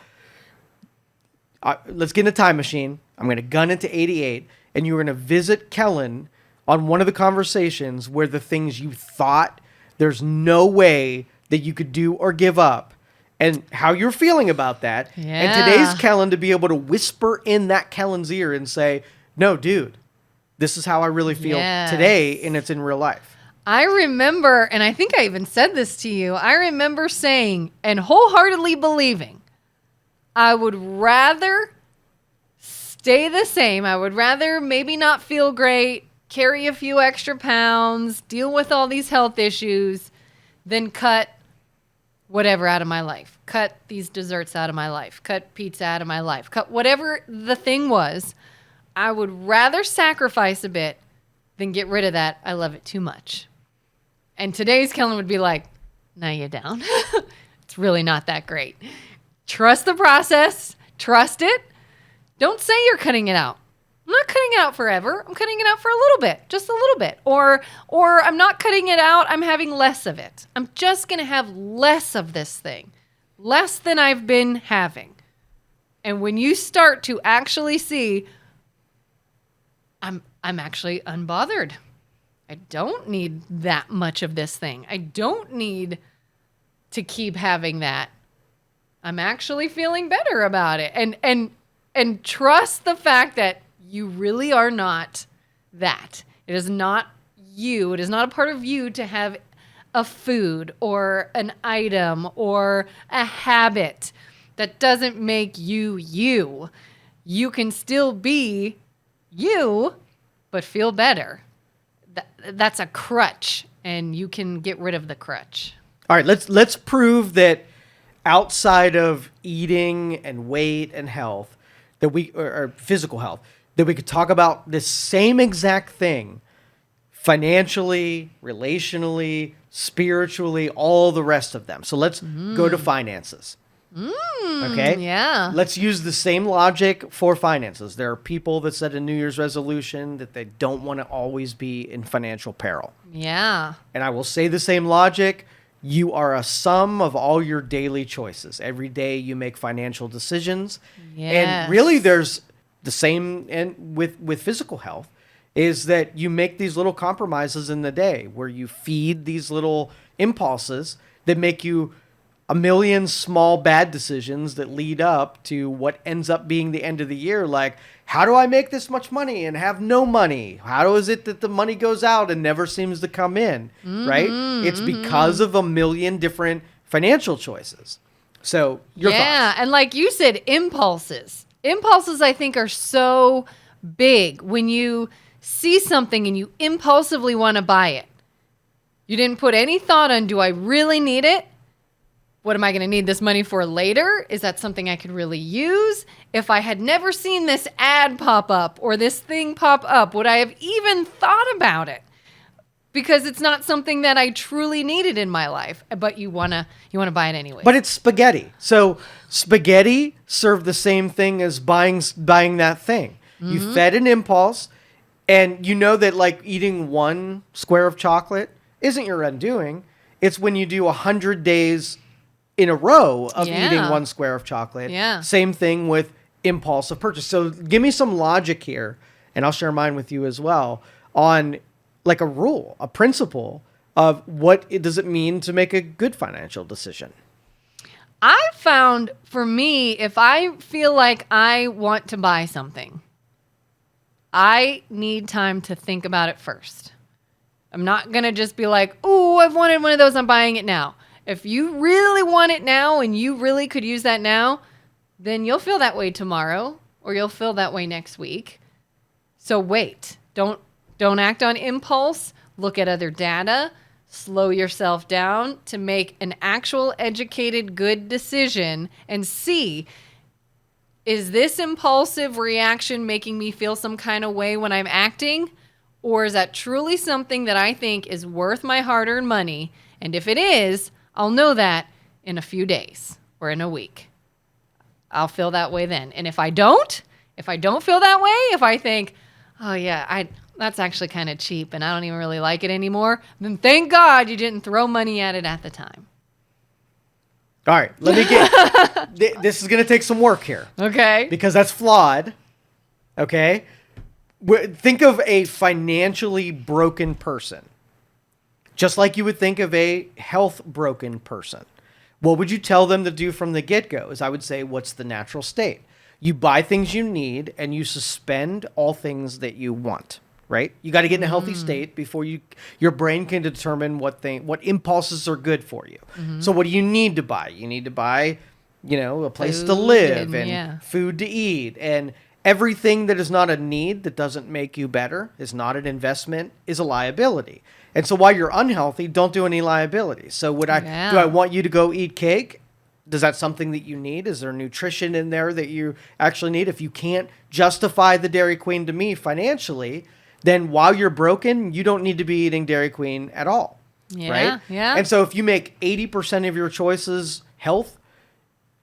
Let's get in a time machine. I'm going to gun into 88, and you're going to visit Kelin on one of the conversations where the things you thought there's no way that you could do or give up, and how you're feeling about that. Yeah. And today's Kelin to be able to whisper in that Kellin's ear and say, no, dude, this is how I really feel today, and it's in real life. I remember, and I think I even said this to you, I remember saying and wholeheartedly believing I would rather stay the same. I would rather maybe not feel great, carry a few extra pounds, deal with all these health issues, than cut whatever out of my life. Cut these desserts out of my life. Cut pizza out of my life. Cut whatever the thing was. I would rather sacrifice a bit than get rid of that. I love it too much. And today's Kelin would be like, now you're down. It's really not that great. Trust the process. Trust it. Don't say you're cutting it out. I'm not cutting it out forever. I'm cutting it out for a little bit, just a little bit. Or I'm not cutting it out. I'm having less of it. I'm just going to have less of this thing, less than I've been having. And when you start to actually see, I'm actually unbothered. I don't need that much of this thing. I don't need to keep having that. I'm actually feeling better about it. And trust the fact that you really are not that. It is not you. It is not a part of you to have a food or an item or a habit that doesn't make you you. You can still be you, but feel better. That's a crutch, and you can get rid of the crutch. All right, let's prove that outside of eating and weight and health, that we or physical health, that we could talk about this same exact thing financially, relationally, spiritually, all the rest of them. So let's go to finances. Okay? Yeah. Let's use the same logic for finances. There are people that set a New Year's resolution that they don't want to always be in financial peril. Yeah. And I will say the same logic. You are a sum of all your daily choices. Every day you make financial decisions. Yes. And really there's the same and with physical health is that you make these little compromises in the day where you feed these little impulses that make you a million small bad decisions that lead up to what ends up being the end of the year. Like, how do I make this much money and have no money? How is it that the money goes out and never seems to come in, right? It's because of a million different financial choices. So your thoughts. And like you said, impulses. Impulses, I think, are so big. When you see something and you impulsively want to buy it, you didn't put any thought on, do I really need it? What am I going to need this money for later? Is that something I could really use? If I had never seen this ad pop up or this thing pop up, would I have even thought about it? Because it's not something that I truly needed in my life, but you wanna buy it anyway. But it's spaghetti. So spaghetti served the same thing as buying that thing. You fed an impulse, and you know that like eating one square of chocolate isn't your undoing. It's when you do 100 days in a row of eating one square of chocolate. Yeah. Same thing with impulsive purchase. So give me some logic here, and I'll share mine with you as well, on like a rule, a principle of does it mean to make a good financial decision. I found for me, if I feel like I want to buy something, I need time to think about it first. I'm not going to just be like, oh, I've wanted one of those, I'm buying it now. If you really want it now and you really could use that now, then you'll feel that way tomorrow or you'll feel that way next week. So wait. Don't act on impulse. Look at other data. Slow yourself down to make an actual educated, good decision and see, is this impulsive reaction making me feel some kind of way when I'm acting? Or is that truly something that I think is worth my hard-earned money? And if it is, I'll know that in a few days or in a week. I'll feel that way then. And if I don't feel that way, if I think, oh yeah, that's actually kind of cheap and I don't even really like it anymore, then thank God you didn't throw money at it at the time. All right, let me get, this is going to take some work here. Okay. Because that's flawed. Okay. Think of a financially broken person. Just like you would think of a health broken person. What would you tell them to do from the get-go? Is I would say, what's the natural state? You buy things you need and you suspend all things that you want. right? You got to get in a healthy state before your brain can determine what impulses are good for you. So what do you need to buy? You need to buy, a place to live and food to eat, and everything that is not a need, that doesn't make you better, is not an investment, is a liability. And so while you're unhealthy, don't do any liabilities. So do I want you to go eat cake? Is that something that you need? Is there nutrition in there that you actually need? If you can't justify the Dairy Queen to me financially, then while you're broken, you don't need to be eating Dairy Queen at all. Right? Yeah. And so if you make 80% of your choices health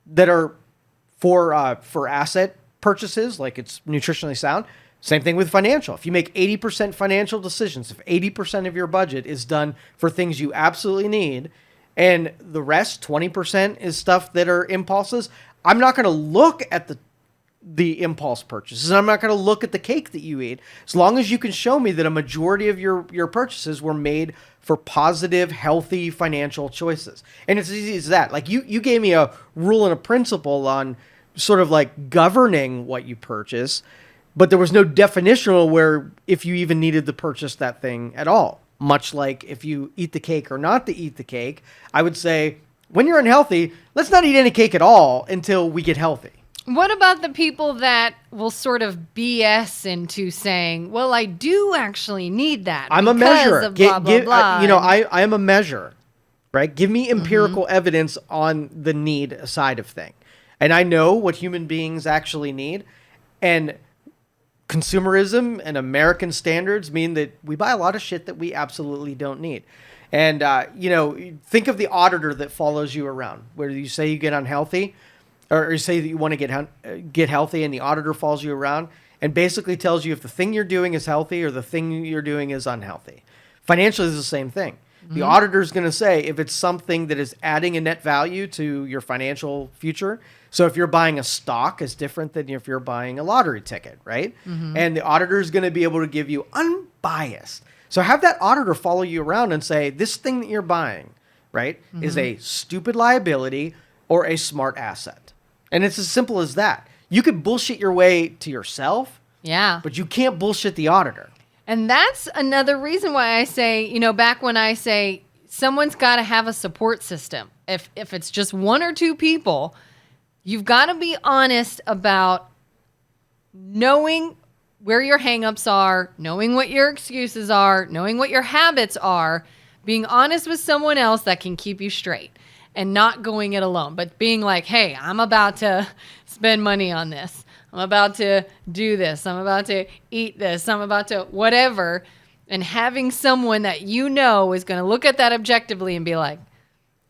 that are for asset purchases, like it's nutritionally sound, same thing with financial. If you make 80% financial decisions, if 80% of your budget is done for things you absolutely need, and the rest, 20%, is stuff that are impulses, I'm not going to look at the impulse purchases. I'm not going to look at the cake that you eat, as long as you can show me that a majority of your purchases were made for positive, healthy financial choices. And it's as easy as that. Like you gave me a rule and a principle on sort of like governing what you purchase, but there was no definitional where if you even needed to purchase that thing at all. Much like if you eat the cake or not to eat the cake, I would say when you're unhealthy, let's not eat any cake at all until we get healthy. What about the people that will sort of BS into saying, well, I do actually need that. I'm a measurer. Blah, blah, blah. I am a measurer, right? Give me empirical evidence on the need side of thing. And I know what human beings actually need. And consumerism and American standards mean that we buy a lot of shit that we absolutely don't need. And, think of the auditor that follows you around, where you say you get unhealthy, or you say that you want to get healthy, and the auditor follows you around and basically tells you if the thing you're doing is healthy or the thing you're doing is unhealthy. Financially, it's the same thing. The auditor is going to say if it's something that is adding a net value to your financial future. So if you're buying a stock, it's different than if you're buying a lottery ticket, right? And the auditor is going to be able to give you unbiased. So have that auditor follow you around and say, this thing that you're buying, right, is a stupid liability or a smart asset. And it's as simple as that. You could bullshit your way to yourself, but you can't bullshit the auditor. And that's another reason why I say, back when I say someone's got to have a support system. If it's just one or two people, you've got to be honest about knowing where your hangups are, knowing what your excuses are, knowing what your habits are, being honest with someone else that can keep you straight and not going it alone, but being like, hey, I'm about to spend money on this. I'm about to do this. I'm about to eat this. I'm about to whatever. And having someone that is going to look at that objectively and be like,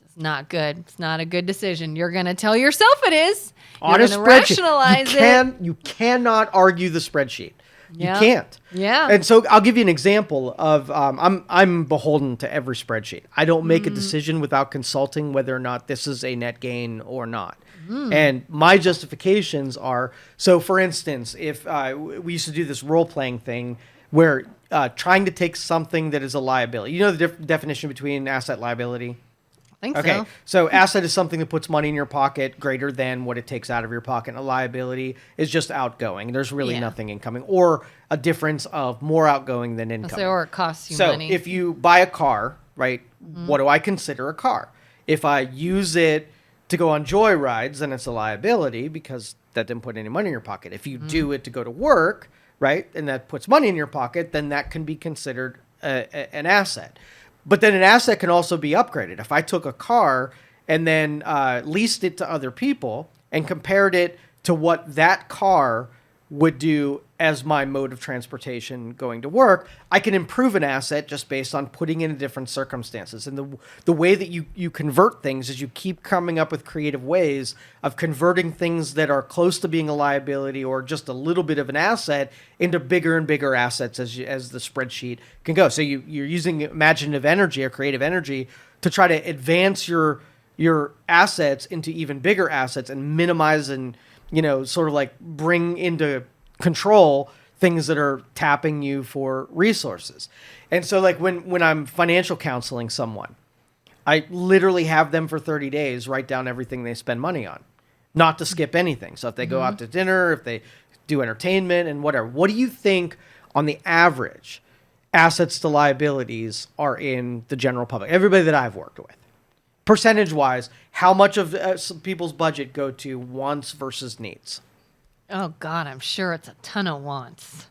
it's not good. It's not a good decision. You're going to tell yourself it is. You're going to rationalize it. You cannot argue the spreadsheet. Yeah. You can't. Yeah. And so I'll give you an example of I'm beholden to every spreadsheet. I don't make a decision without consulting whether or not this is a net gain or not. And my justifications are, so for instance, if we used to do this role-playing thing where trying to take something that is a liability. You know the definition between asset and liability? I think so. So asset is something that puts money in your pocket greater than what it takes out of your pocket. And a liability is just outgoing. There's really nothing incoming, or a difference of more outgoing than incoming. Or it costs you money. So if you buy a car, right, what do I consider a car? If I use it to go on joy rides, then it's a liability because that didn't put any money in your pocket. If you do it to go to work, right, and that puts money in your pocket, then that can be considered an asset. But then an asset can also be upgraded. If I took a car and then leased it to other people and compared it to what that car would do as my mode of transportation going to work, I can improve an asset just based on putting in different circumstances. And the way that you convert things is you keep coming up with creative ways of converting things that are close to being a liability or just a little bit of an asset into bigger and bigger assets as the spreadsheet can go. So you're using imaginative energy or creative energy to try to advance your assets into even bigger assets and minimize and sort of like bring into control things that are tapping you for resources. And so like when I'm financial counseling someone, I literally have them for 30 days write down everything they spend money on, not to skip anything. So if they go out to dinner, if they do entertainment and whatever, what do you think on the average, assets to liabilities are in the general public. Everybody that I've worked with. Percentage-wise, how much of some people's budget go to wants versus needs? Oh, God, I'm sure it's a ton of wants.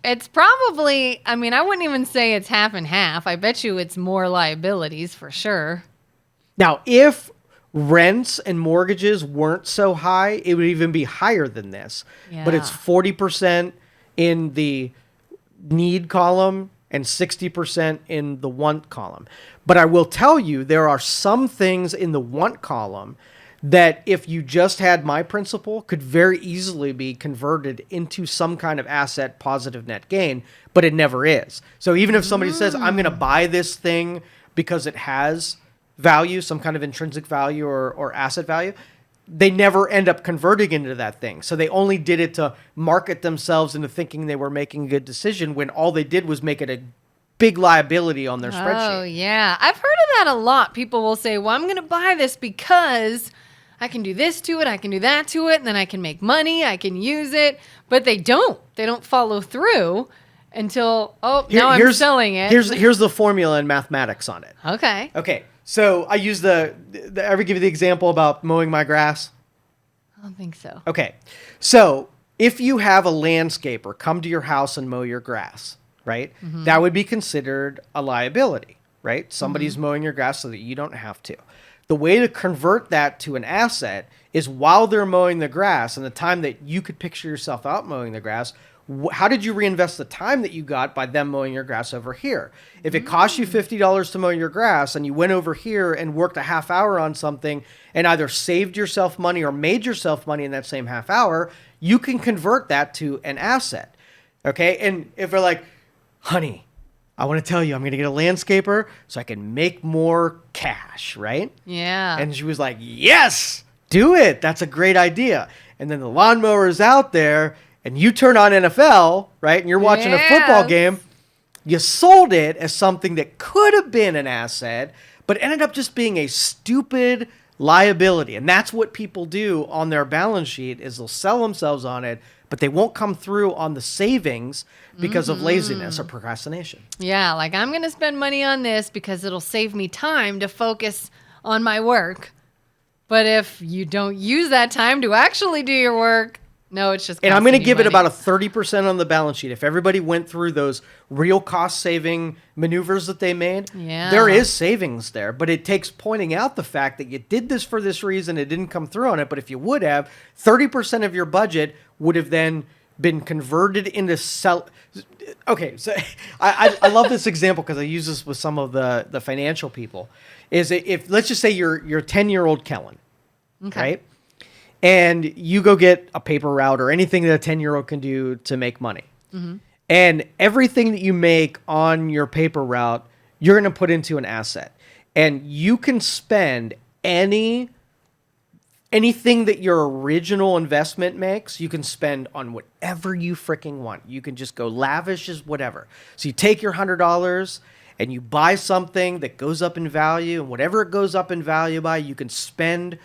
It's probably, I mean, I wouldn't even say it's half and half. I bet you it's more liabilities for sure. Now, if rents and mortgages weren't so high, it would even be higher than this. But it's Yeah. 40% in the need column and 60% in the want column. But I will tell you, there are some things in the want column that if you just had my principal could very easily be converted into some kind of asset positive net gain, but it never is. So even if somebody says, I'm going to buy this thing because it has value, some kind of intrinsic value or asset value, they never end up converting into that thing. So they only did it to market themselves into thinking they were making a good decision when all they did was make it a big liability on their spreadsheet. Oh, yeah. I've heard of that a lot. People will say, well, I'm going to buy this because I can do this to it, I can do that to it, and then I can make money, I can use it. But they don't. They don't follow through until, now I'm selling it. Here's the formula in mathematics on it. Okay. Okay, so I use I ever give you the example about mowing my grass? I don't think so. Okay, so if you have a landscaper come to your house and mow your grass, right? Mm-hmm. That would be considered a liability, right? Somebody's mowing your grass so that you don't have to. The way to convert that to an asset is while they're mowing the grass and the time that you could picture yourself out mowing the grass, how did you reinvest the time that you got by them mowing your grass over here? If it cost you $50 to mow your grass and you went over here and worked a half hour on something and either saved yourself money or made yourself money in that same half hour, you can convert that to an asset. Okay? And if they're like, honey, I want to tell you, I'm going to get a landscaper so I can make more cash, right? Yeah. And she was like, yes, do it. That's a great idea. And then the lawnmower is out there and you turn on NFL, right? And you're watching a football game. You sold it as something that could have been an asset, but ended up just being a stupid liability. And that's what people do on their balance sheet is they'll sell themselves on it, but they won't come through on the savings because of laziness or procrastination. Yeah, like I'm going to spend money on this because it'll save me time to focus on my work. But if you don't use that time to actually do your work, no, it's just And I'm going to give money. it about a 30% on the balance sheet. If everybody went through those real cost-saving maneuvers that they made, there is savings there. But it takes pointing out the fact that you did this for this reason. It didn't come through on it. But if you would have, 30% of your budget would have then been converted into Okay, so I love this example because I use this with some of the financial people. Is if let's just say you're 10-year-old Kelin, Okay. right? And you go get a paper route or anything that a 10-year-old can do to make money. Mm-hmm. And everything that you make on your paper route, you're going to put into an asset. And you can spend anything that your original investment makes, you can spend on whatever you freaking want. You can just go lavish as whatever. So you take your $100 and you buy something that goes up in value, and whatever it goes up in value by, you can spend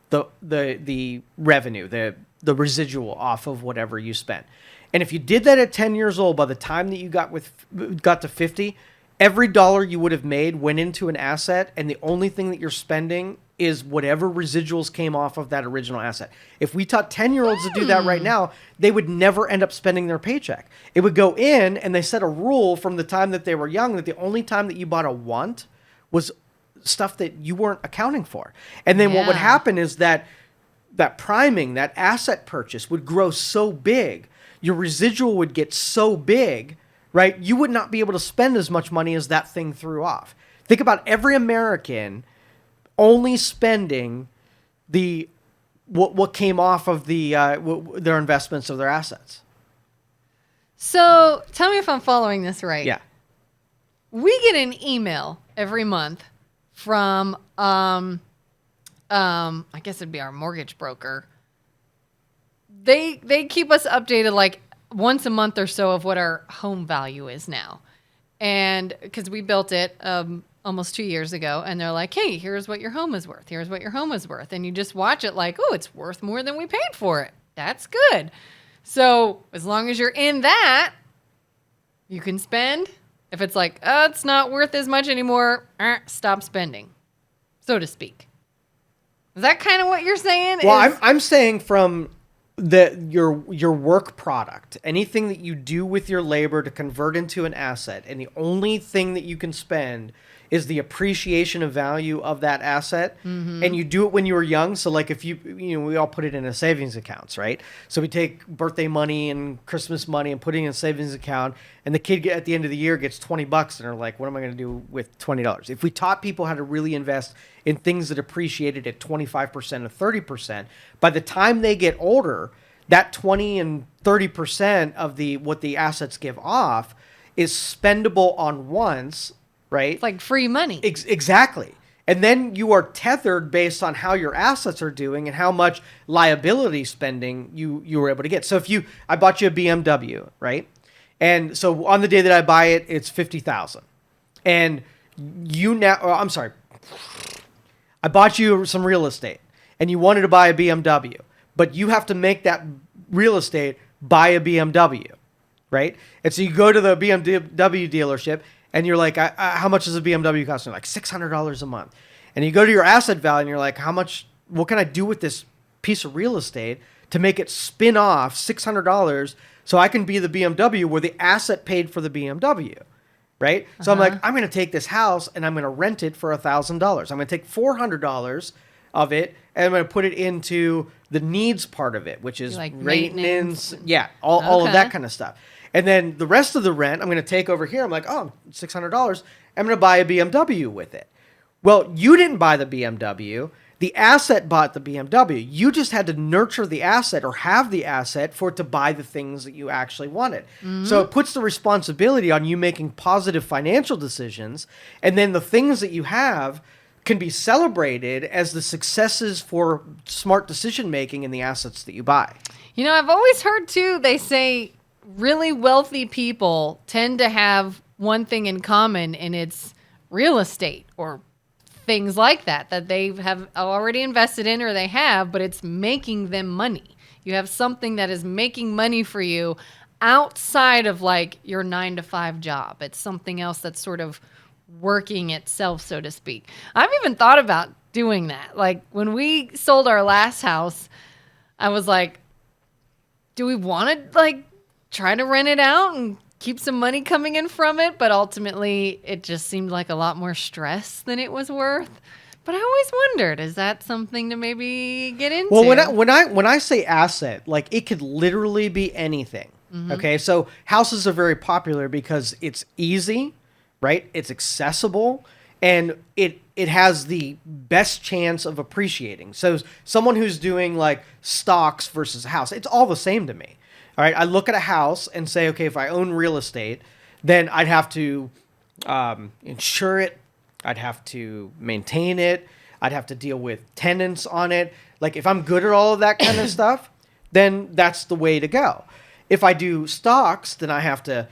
the revenue, the residual off of whatever you spent. And if you did that at 10 years old, by the time that you got to 50, every dollar you would have made went into an asset, and the only thing that you're spending is whatever residuals came off of that original asset. If we taught 10-year-olds to do that right now, they would never end up spending their paycheck. It would go in, and they set a rule from the time that they were young that the only time that you bought a want was stuff that you weren't accounting for. And then what would happen is that priming, that asset purchase would grow so big, your residual would get so big, right? You would not be able to spend as much money as that thing threw off. Think about every American only spending what came off of their investments of their assets. So tell me if I'm following this right. Yeah. We get an email every month from, I guess it'd be our mortgage broker. They keep us updated like once a month or so of what our home value is now. And because we built it on almost 2 years ago, and they're like, hey, here's what your home is worth. Here's what your home is worth. And you just watch it like, oh, it's worth more than we paid for it. That's good. So as long as you're in that, you can spend. If it's like, oh, it's not worth as much anymore, stop spending, so to speak. Is that kind of what you're saying? Well, I'm saying from your work product, anything that you do with your labor to convert into an asset, and the only thing that you can spend is the appreciation of value of that asset. And you do it when you were young. So like if we all put it in a savings accounts, right? So we take birthday money and Christmas money and put it in a savings account, and the kid at the end of the year gets $20 and they're like, what am I going to do with $20? If we taught people how to really invest in things that appreciated at 25% or 30%, by the time they get older, that 20 and 30% of what the assets give off is spendable on once, right? It's like free money. Exactly. And then you are tethered based on how your assets are doing and how much liability spending you were able to get. So I bought you a BMW, right? And so on the day that I buy it, it's $50,000. And I bought you some real estate and you wanted to buy a BMW, but you have to make that real estate buy a BMW, right? And so you go to the BMW dealership and you're like, how much does a BMW cost? And they're like $600 a month. And you go to your asset value and you're like, what can I do with this piece of real estate to make it spin off $600 so I can be the BMW where the asset paid for the BMW, right? So I'm like, I'm going to take this house and I'm going to rent it for $1,000. I'm going to take $400 of it and I'm going to put it into the needs part of it, which is like maintenance. Yeah, all of that kind of stuff. And then the rest of the rent, I'm going to take over here. I'm like, oh, $600. I'm going to buy a BMW with it. Well, you didn't buy the BMW. The asset bought the BMW. You just had to nurture the asset or have the asset for it to buy the things that you actually wanted. So it puts the responsibility on you making positive financial decisions. And then the things that you have can be celebrated as the successes for smart decision making in the assets that you buy. You know, I've always heard too, they say really wealthy people tend to have one thing in common, and it's real estate or things like that they have already invested in or they have, but it's making them money. You have something that is making money for you outside of like your 9-to-5 job. It's something else that's sort of working itself, so to speak. I've even thought about doing that. Like when we sold our last house, I was like, do we want to like try to rent it out and keep some money coming in from it? But ultimately it just seemed like a lot more stress than it was worth. But I always wondered, is that something to maybe get into? Well, when I say asset, like it could literally be anything. Okay, so houses are very popular because it's easy, right? It's accessible, and it has the best chance of appreciating. So someone who's doing like stocks versus a house, it's all the same to me. All right, I look at a house and say, okay, if I own real estate, then I'd have to insure it. I'd have to maintain it. I'd have to deal with tenants on it. Like if I'm good at all of that kind of stuff, then that's the way to go. If I do stocks, then I have to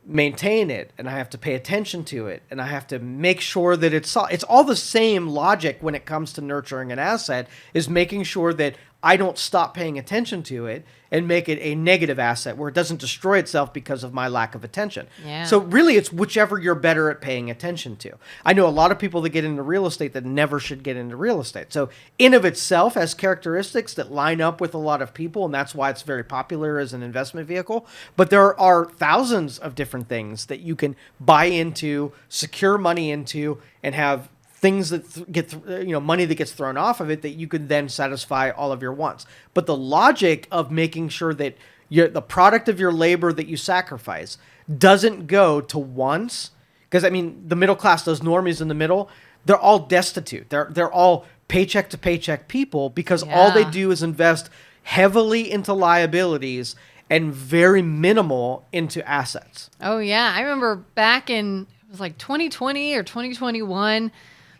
maintain it and I have to pay attention to it and I have to make sure that it's all the same logic when it comes to nurturing an asset, is making sure that I don't stop paying attention to it and make it a negative asset where it doesn't destroy itself because of my lack of attention. Yeah. So really it's whichever you're better at paying attention to. I know a lot of people that get into real estate that never should get into real estate. So in of itself has characteristics that line up with a lot of people, and that's why it's very popular as an investment vehicle. But there are thousands of different things that you can buy into, secure money into, and have things that get money that gets thrown off of it that you could then satisfy all of your wants. But the logic of making sure that the product of your labor that you sacrifice doesn't go to wants, because I mean the middle class, those normies in the middle, they're all destitute. They're all paycheck to paycheck people because all they do is invest heavily into liabilities and very minimal into assets. Oh yeah, I remember back in, it was like 2020 or 2021.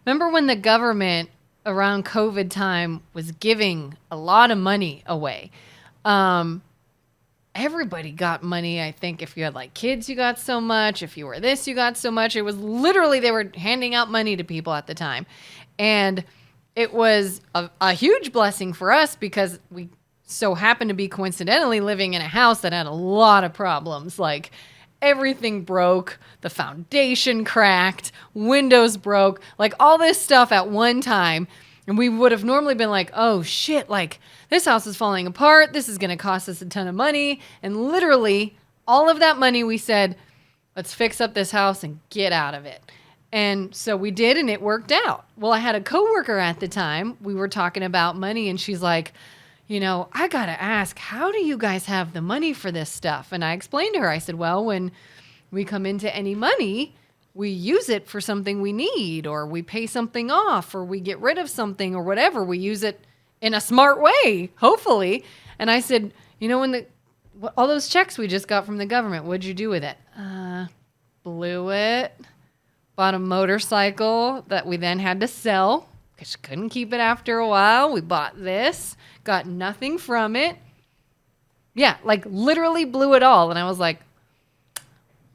Remember when the government around COVID time was giving a lot of money away? everybody got money. I think if you had like kids, you got so much. If you were this, you got so much. It was literally, they were handing out money to people at the time. And it was a huge blessing for us because we so happened to be coincidentally living in a house that had a lot of problems. Like everything broke, the foundation cracked, windows broke, like all this stuff at one time. And we would have normally been like, oh shit, like this house is falling apart. This is going to cost us a ton of money. And literally all of that money we said, let's fix up this house and get out of it. And so we did, and it worked out. Well, I had a coworker at the time. We were talking about money, and she's like, you know, I got to ask, how do you guys have the money for this stuff? And I explained to her, I said, well, when we come into any money, we use it for something we need, or we pay something off, or we get rid of something, or whatever. We use it in a smart way, hopefully. And I said, you know, when all those checks we just got from the government, what'd you do with it? Blew it. Bought a motorcycle that we then had to sell because couldn't keep it after a while. We bought this, got nothing from it. Yeah, like literally blew it all. And I was like,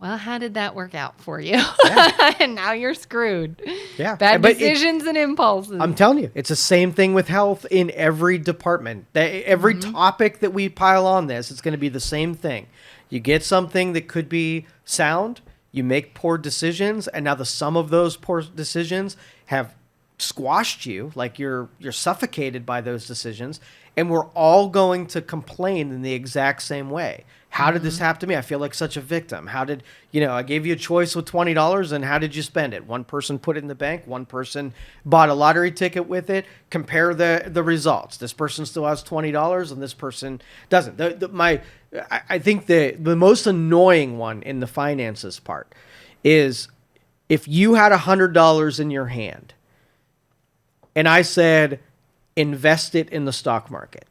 well, how did that work out for you? Yeah. And now you're screwed. Yeah. Bad decisions and impulses. I'm telling you, it's the same thing with health in every department. Every topic that we pile on this, it's going to be the same thing. You get something that could be sound, you make poor decisions, and now the sum of those poor decisions have squashed you, like you're suffocated by those decisions, and we're all going to complain in the exact same way. How did this happen to me? I feel like such a victim. How did, I gave you a choice with $20, and how did you spend it? One person put it in the bank, one person bought a lottery ticket with it. Compare the results. This person still has $20 and this person doesn't. I think the most annoying one in the finances part is if you had $100 in your hand and I said, invest it in the stock market,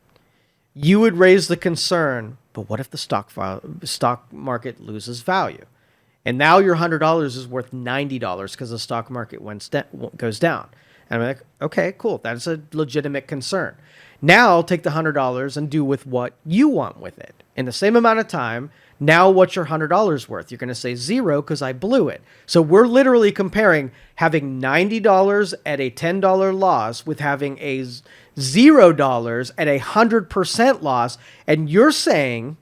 you would raise the concern, but what if the stock market loses value? And now your $100 is worth $90 because the stock market goes down. And I'm like, okay, cool. That's a legitimate concern. Now take the $100 and do with what you want with it. In the same amount of time, now what's your $100 worth? You're going to say zero because I blew it. So we're literally comparing having $90 at a $10 loss with having a $0 at 100% loss. And you're saying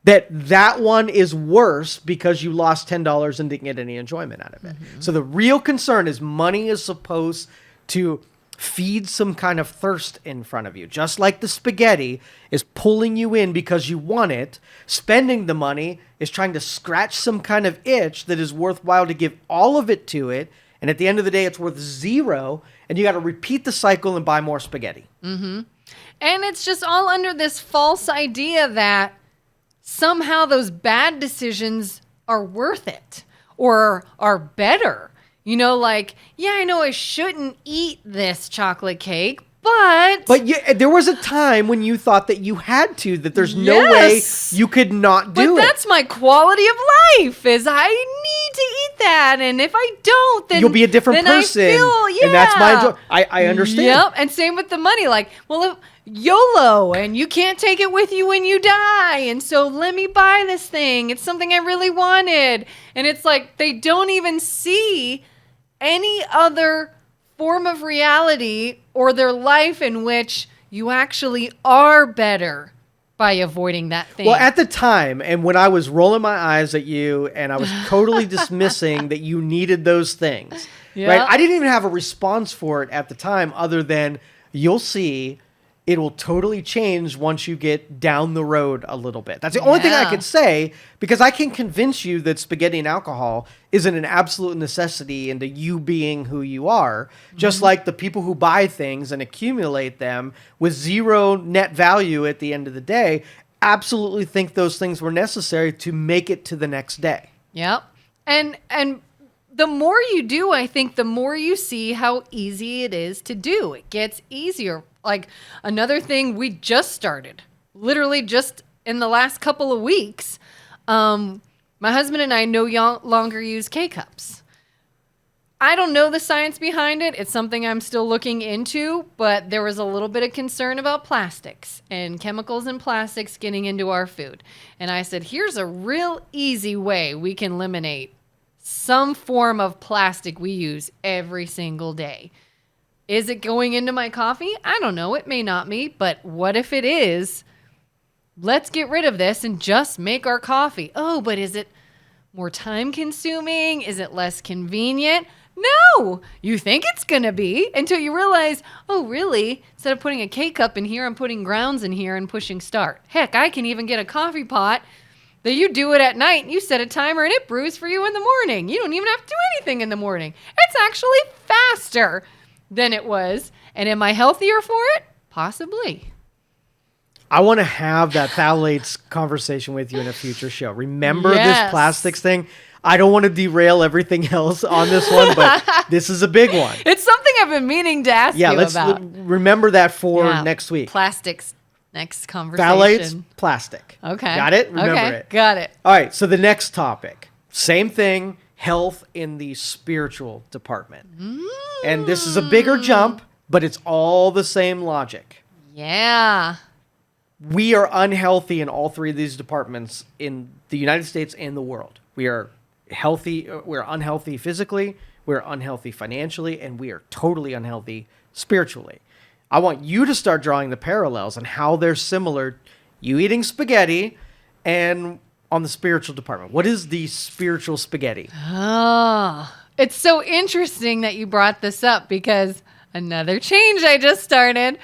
that one is worse because you lost $10 and didn't get any enjoyment out of it. Mm-hmm. So the real concern is money is supposed to feed some kind of thirst in front of you. Just like the spaghetti is pulling you in because you want it, spending the money is trying to scratch some kind of itch that is worthwhile to give all of it to it. And at the end of the day, it's worth zero. And you got to repeat the cycle and buy more spaghetti. Mm-hmm. And it's just all under this false idea that somehow those bad decisions are worth it or are better. Like, yeah, I know I shouldn't eat this chocolate cake, but yeah, there was a time when you thought that you had to, that there's no way you could not do it. But that's my quality of life, is I need to eat that. And if I don't, then you'll be a different person. And that's my enjoyment. I understand. Yep. And same with the money. Like, well, YOLO, and you can't take it with you when you die. And so let me buy this thing. It's something I really wanted. And it's like they don't even see any other form of reality or their life in which you actually are better by avoiding that thing. Well, at the time, and when I was rolling my eyes at you and I was totally dismissing that you needed those things, right? I didn't even have a response for it at the time other than you'll see it will totally change once you get down the road a little bit. That's the only thing I could say, because I can convince you that spaghetti and alcohol isn't an absolute necessity into you being who you are. Just like the people who buy things and accumulate them with zero net value at the end of the day absolutely think those things were necessary to make it to the next day. Yep. And the more you do, I think the more you see how easy it is to do. It gets easier. Like another thing we just started, literally just in the last couple of weeks, my husband and I no longer use K-cups. I don't know the science behind it. It's something I'm still looking into, but there was a little bit of concern about plastics and chemicals and plastics getting into our food. And I said, here's a real easy way we can eliminate some form of plastic we use every single day. Is it going into my coffee? I don't know. It may not be, but what if it is? Let's get rid of this and just make our coffee. Oh, but is it more time consuming? Is it less convenient? No, you think it's going to be until you realize, oh, really? Instead of putting a K-cup in here, I'm putting grounds in here and pushing start. Heck, I can even get a coffee pot that you do it at night and you set a timer and it brews for you in the morning. You don't even have to do anything in the morning. It's actually faster than it was. And am I healthier for it? Possibly. I want to have that phthalates conversation with you in a future show. Remember this plastics thing? I don't want to derail everything else on this one, but this is a big one. It's something I've been meaning to ask you about. Remember that for next week. Plastics, next conversation. Phthalates, plastic. Okay. Got it? Remember it. Got it. All right, so the next topic. Same thing, health in the spiritual department. And this is a bigger jump, but it's all the same logic. Yeah. We are unhealthy in all three of these departments in the United States and the world. We are healthy. We're unhealthy physically. We're unhealthy financially, and we are totally unhealthy spiritually. I want you to start drawing the parallels and how they're similar. You eating spaghetti and on the spiritual department. What is the spiritual spaghetti? Oh, it's so interesting that you brought this up because another change I just started.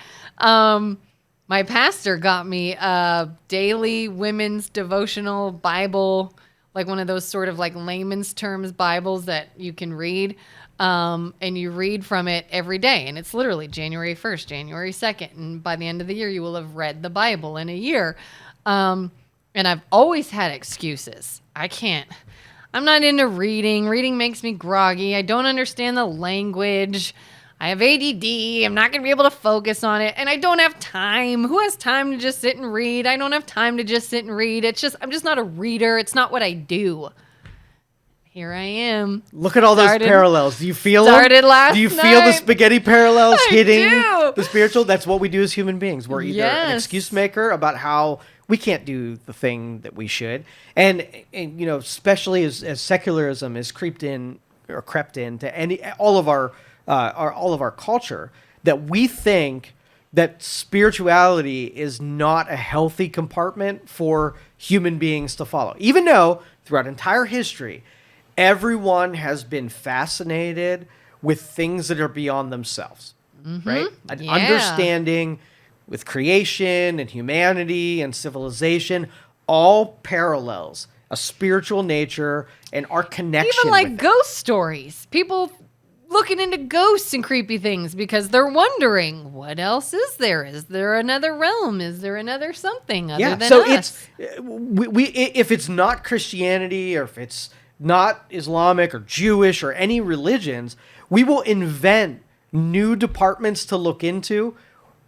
My pastor got me a daily women's devotional Bible, like one of those sort of like layman's terms Bibles that you can read. And you read from it every day. And it's literally January 1st, January 2nd. And by the end of the year, you will have read the Bible in a year. And I've always had excuses. I'm not into reading. Reading makes me groggy. I don't understand the language. I have ADD. I'm not going to be able to focus on it. And I don't have time. Who has time to just sit and read? I don't have time to just sit and read. I'm just not a reader. It's not what I do. Here I am. Look at all those parallels. Do you feel them? Do you feel the spaghetti parallels hitting the spiritual? That's what we do as human beings. We're either an excuse maker about how we can't do the thing that we should. And you know, especially as secularism has crept into all of our culture, that we think that spirituality is not a healthy compartment for human beings to follow. Even though throughout entire history, everyone has been fascinated with things that are beyond themselves, right? An understanding with creation and humanity and civilization, all parallels a spiritual nature and our connection. Even like with ghost stories. People looking into ghosts and creepy things because they're wondering, what else is there? Is there another realm? Is there another something other than us? If it's not Christianity or if it's not Islamic or Jewish or any religions, we will invent new departments to look into,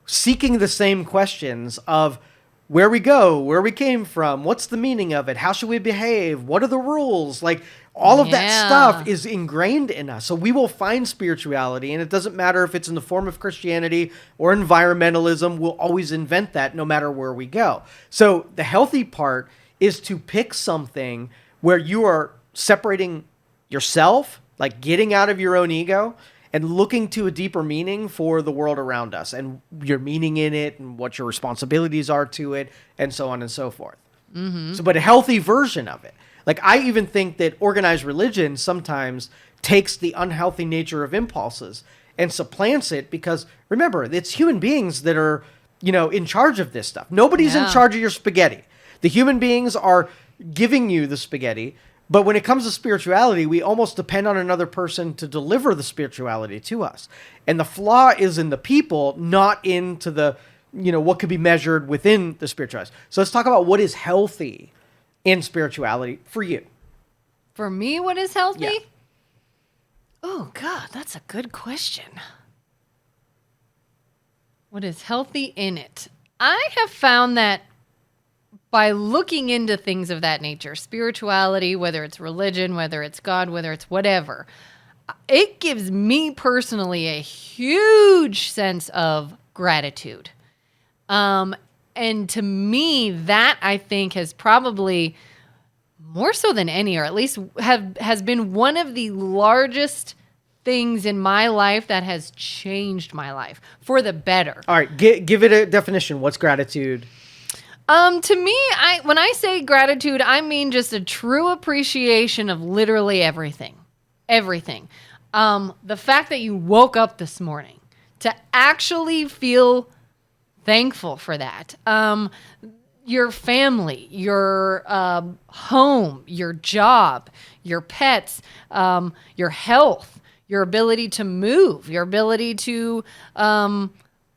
seeking the same questions of where we go, where we came from, what's the meaning of it, how should we behave, what are the rules, like all of that stuff is ingrained in us. So we will find spirituality, and it doesn't matter if it's in the form of Christianity or environmentalism, we'll always invent that no matter where we go. So the healthy part is to pick something where you are separating yourself, like getting out of your own ego and looking to a deeper meaning for the world around us and your meaning in it and what your responsibilities are to it and so on and so forth. So, but a healthy version of it. Like I even think that organized religion sometimes takes the unhealthy nature of impulses and supplants it because remember, it's human beings that are, in charge of this stuff. Nobody's in charge of your spaghetti. The human beings are giving you the spaghetti. But when it comes to spirituality, we almost depend on another person to deliver the spirituality to us. And the flaw is in the people, not into the, what could be measured within the spirituality. So let's talk about what is healthy in spirituality for you. For me, what is healthy? Yeah. Oh, God, that's a good question. What is healthy in it? I have found that by looking into things of that nature, spirituality, whether it's religion, whether it's God, whether it's whatever, it gives me personally a huge sense of gratitude. And to me, that I think has probably more so than any, or at least has been one of the largest things in my life that has changed my life for the better. All right, give it a definition. What's gratitude? To me, when I say gratitude, I mean just a true appreciation of literally everything. Everything. The fact that you woke up this morning, to actually feel thankful for that. Your family, your home, your job, your pets, your health, your ability to move, your ability to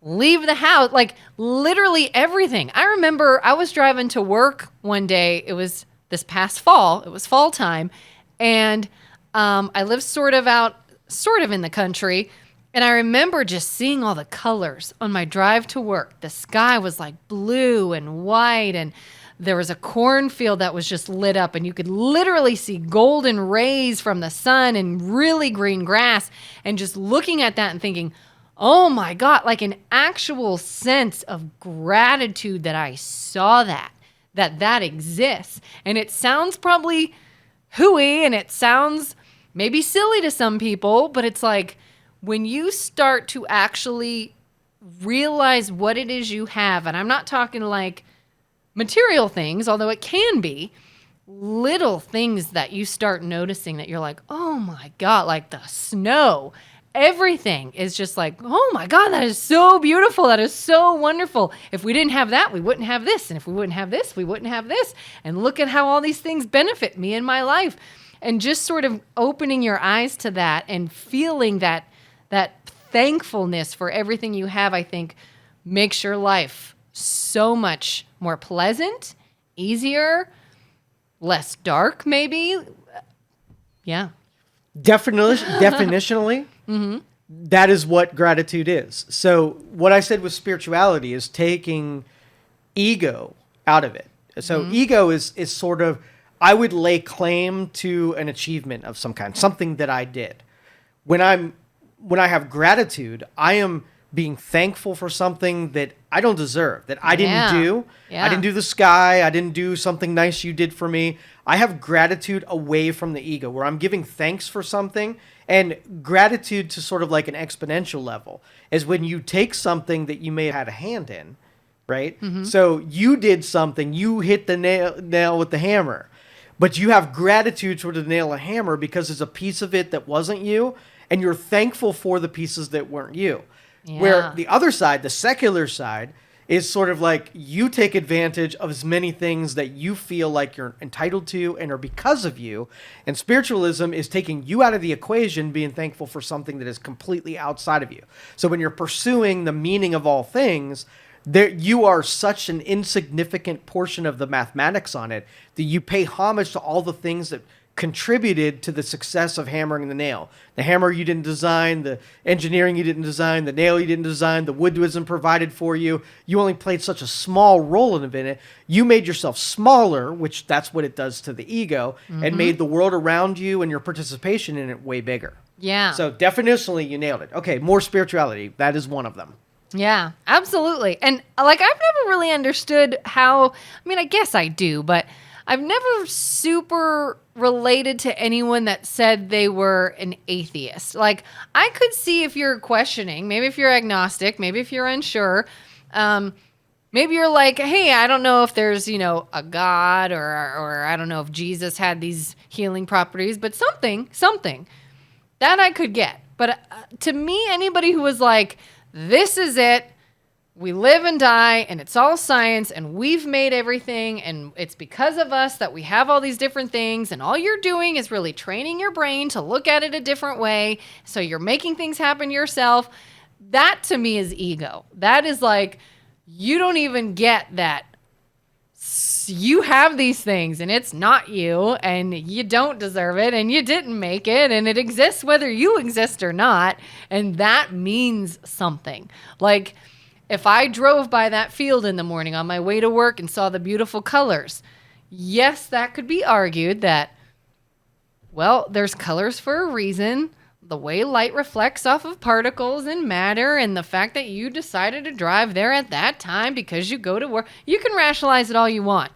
leave the house, like literally everything. I remember I was driving to work one day. It was this past fall. It was fall time. And I live sort of in the country. And I remember just seeing all the colors on my drive to work. The sky was like blue and white, and there was a cornfield that was just lit up, and you could literally see golden rays from the sun and really green grass. And just looking at that and thinking, oh my God, like an actual sense of gratitude that I saw that exists. And it sounds probably hooey, and it sounds maybe silly to some people, but it's like, when you start to actually realize what it is you have, and I'm not talking like material things, although it can be, little things that you start noticing that you're like, oh my God, like the snow, everything is just like, oh my God, that is so beautiful. That is so wonderful. If we didn't have that, we wouldn't have this. And if we wouldn't have this, we wouldn't have this. And look at how all these things benefit me in my life. And just sort of opening your eyes to that and feeling that thankfulness for everything you have, I think, makes your life so much more pleasant, easier, less dark, maybe. Yeah. Definitionally, that is what gratitude is. So what I said with spirituality is taking ego out of it. So ego is sort of, I would lay claim to an achievement of some kind, something that I did. When I have gratitude, I am being thankful for something that I don't deserve, that I didn't do. Yeah. I didn't do the sky. I didn't do something nice you did for me. I have gratitude away from the ego, where I'm giving thanks for something. And gratitude to sort of like an exponential level is when you take something that you may have had a hand in, right? So you did something, you hit the nail with the hammer, but you have gratitude toward the nail and hammer because it's a piece of it that wasn't you. And you're thankful for the pieces that weren't you. Yeah. Where the other side, the secular side, is sort of like you take advantage of as many things that you feel like you're entitled to and are because of you. And spiritualism is taking you out of the equation, being thankful for something that is completely outside of you. So when you're pursuing the meaning of all things, you are such an insignificant portion of the mathematics on it that you pay homage to all the things that contributed to the success of hammering the nail. The hammer you didn't design, the engineering you didn't design, the nail you didn't design, the wood wasn't provided for you. You only played such a small role in it. You made yourself smaller, which that's what it does to the ego, and made the world around you and your participation in it way bigger. Yeah. So definitionally, you nailed it. Okay, more spirituality. That is one of them. Yeah, absolutely. And like, I've never really understood how, I mean, I guess I do, but I've never super related to anyone that said they were an atheist. Like, I could see if you're questioning, maybe if you're agnostic, maybe if you're unsure, maybe you're like, hey, I don't know if there's, a God or I don't know if Jesus had these healing properties, but something that I could get. But to me, anybody who was like, this is it, we live and die, and it's all science, and we've made everything, and it's because of us that we have all these different things, and all you're doing is really training your brain to look at it a different way, so you're making things happen yourself. That, to me, is ego. That is like, you don't even get that you have these things, and it's not you, and you don't deserve it, and you didn't make it, and it exists whether you exist or not, and that means something. Like, if I drove by that field in the morning on my way to work and saw the beautiful colors, yes, that could be argued that, well, there's colors for a reason. the way light reflects off of particles and matter, and the fact that you decided to drive there at that time because you go to work, you can rationalize it all you want.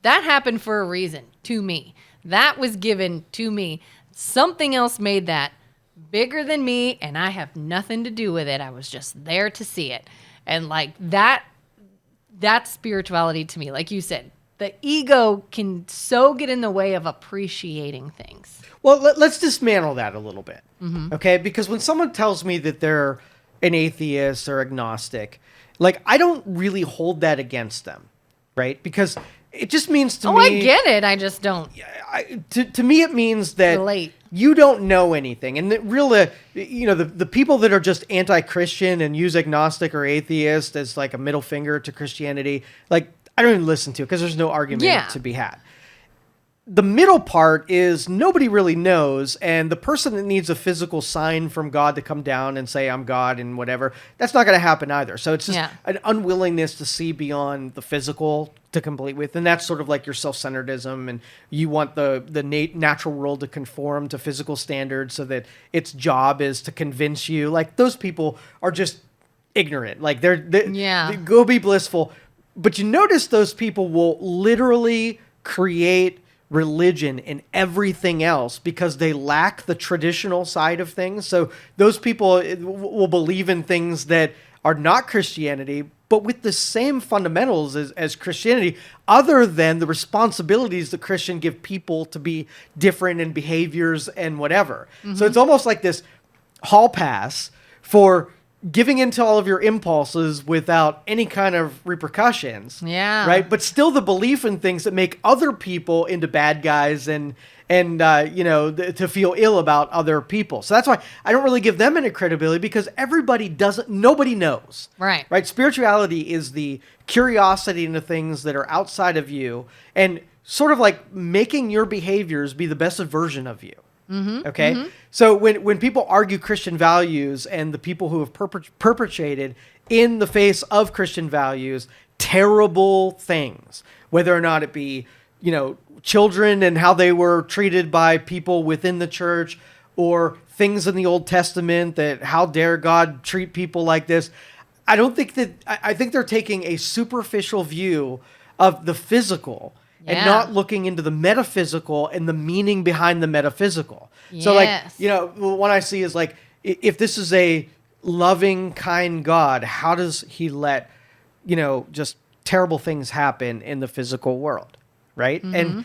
That happened for a reason to me. That was given to me. Something else made that bigger than me, and I have nothing to do with it. I was just there to see it. And like that's spirituality to me. Like you said, the ego can so get in the way of appreciating things. Well, let's dismantle that a little bit, okay? Because when someone tells me that they're an atheist or agnostic, like, I don't really hold that against them, right? Because it just means to me... I get it. I just don't. To me, it means that relate. You don't know anything. And the people that are just anti-Christian and use agnostic or atheist as like a middle finger to Christianity, like, I don't even listen to it because there's no argument to be had. The middle part is nobody really knows, and the person that needs a physical sign from God to come down and say, I'm God and whatever, that's not going to happen either. So it's just an unwillingness to see beyond the physical to complete with, and that's sort of like your self-centeredism, and you want the natural world to conform to physical standards so that its job is to convince you. Like, those people are just ignorant. Like, they go be blissful. But you notice those people will literally create religion and everything else because they lack the traditional side of things. So those people will believe in things that are not Christianity, but with the same fundamentals as Christianity, other than the responsibilities the Christian give people to be different in behaviors and whatever. So it's almost like this hall pass for giving into all of your impulses without any kind of repercussions. Yeah. Right? But still the belief in things that make other people into bad guys and to feel ill about other people. So that's why I don't really give them any credibility, because nobody knows. Right. Right? Spirituality is the curiosity into things that are outside of you and sort of like making your behaviors be the best version of you. Okay? So when people argue Christian values and the people who have perpetrated in the face of Christian values terrible things, whether or not it be, children and how they were treated by people within the church, or things in the Old Testament that how dare God treat people like this, I think they're taking a superficial view of the physical and not looking into the metaphysical and the meaning behind the metaphysical. Yes. So like, what I see is like, if this is a loving, kind God, how does he let, just terrible things happen in the physical world? Right. And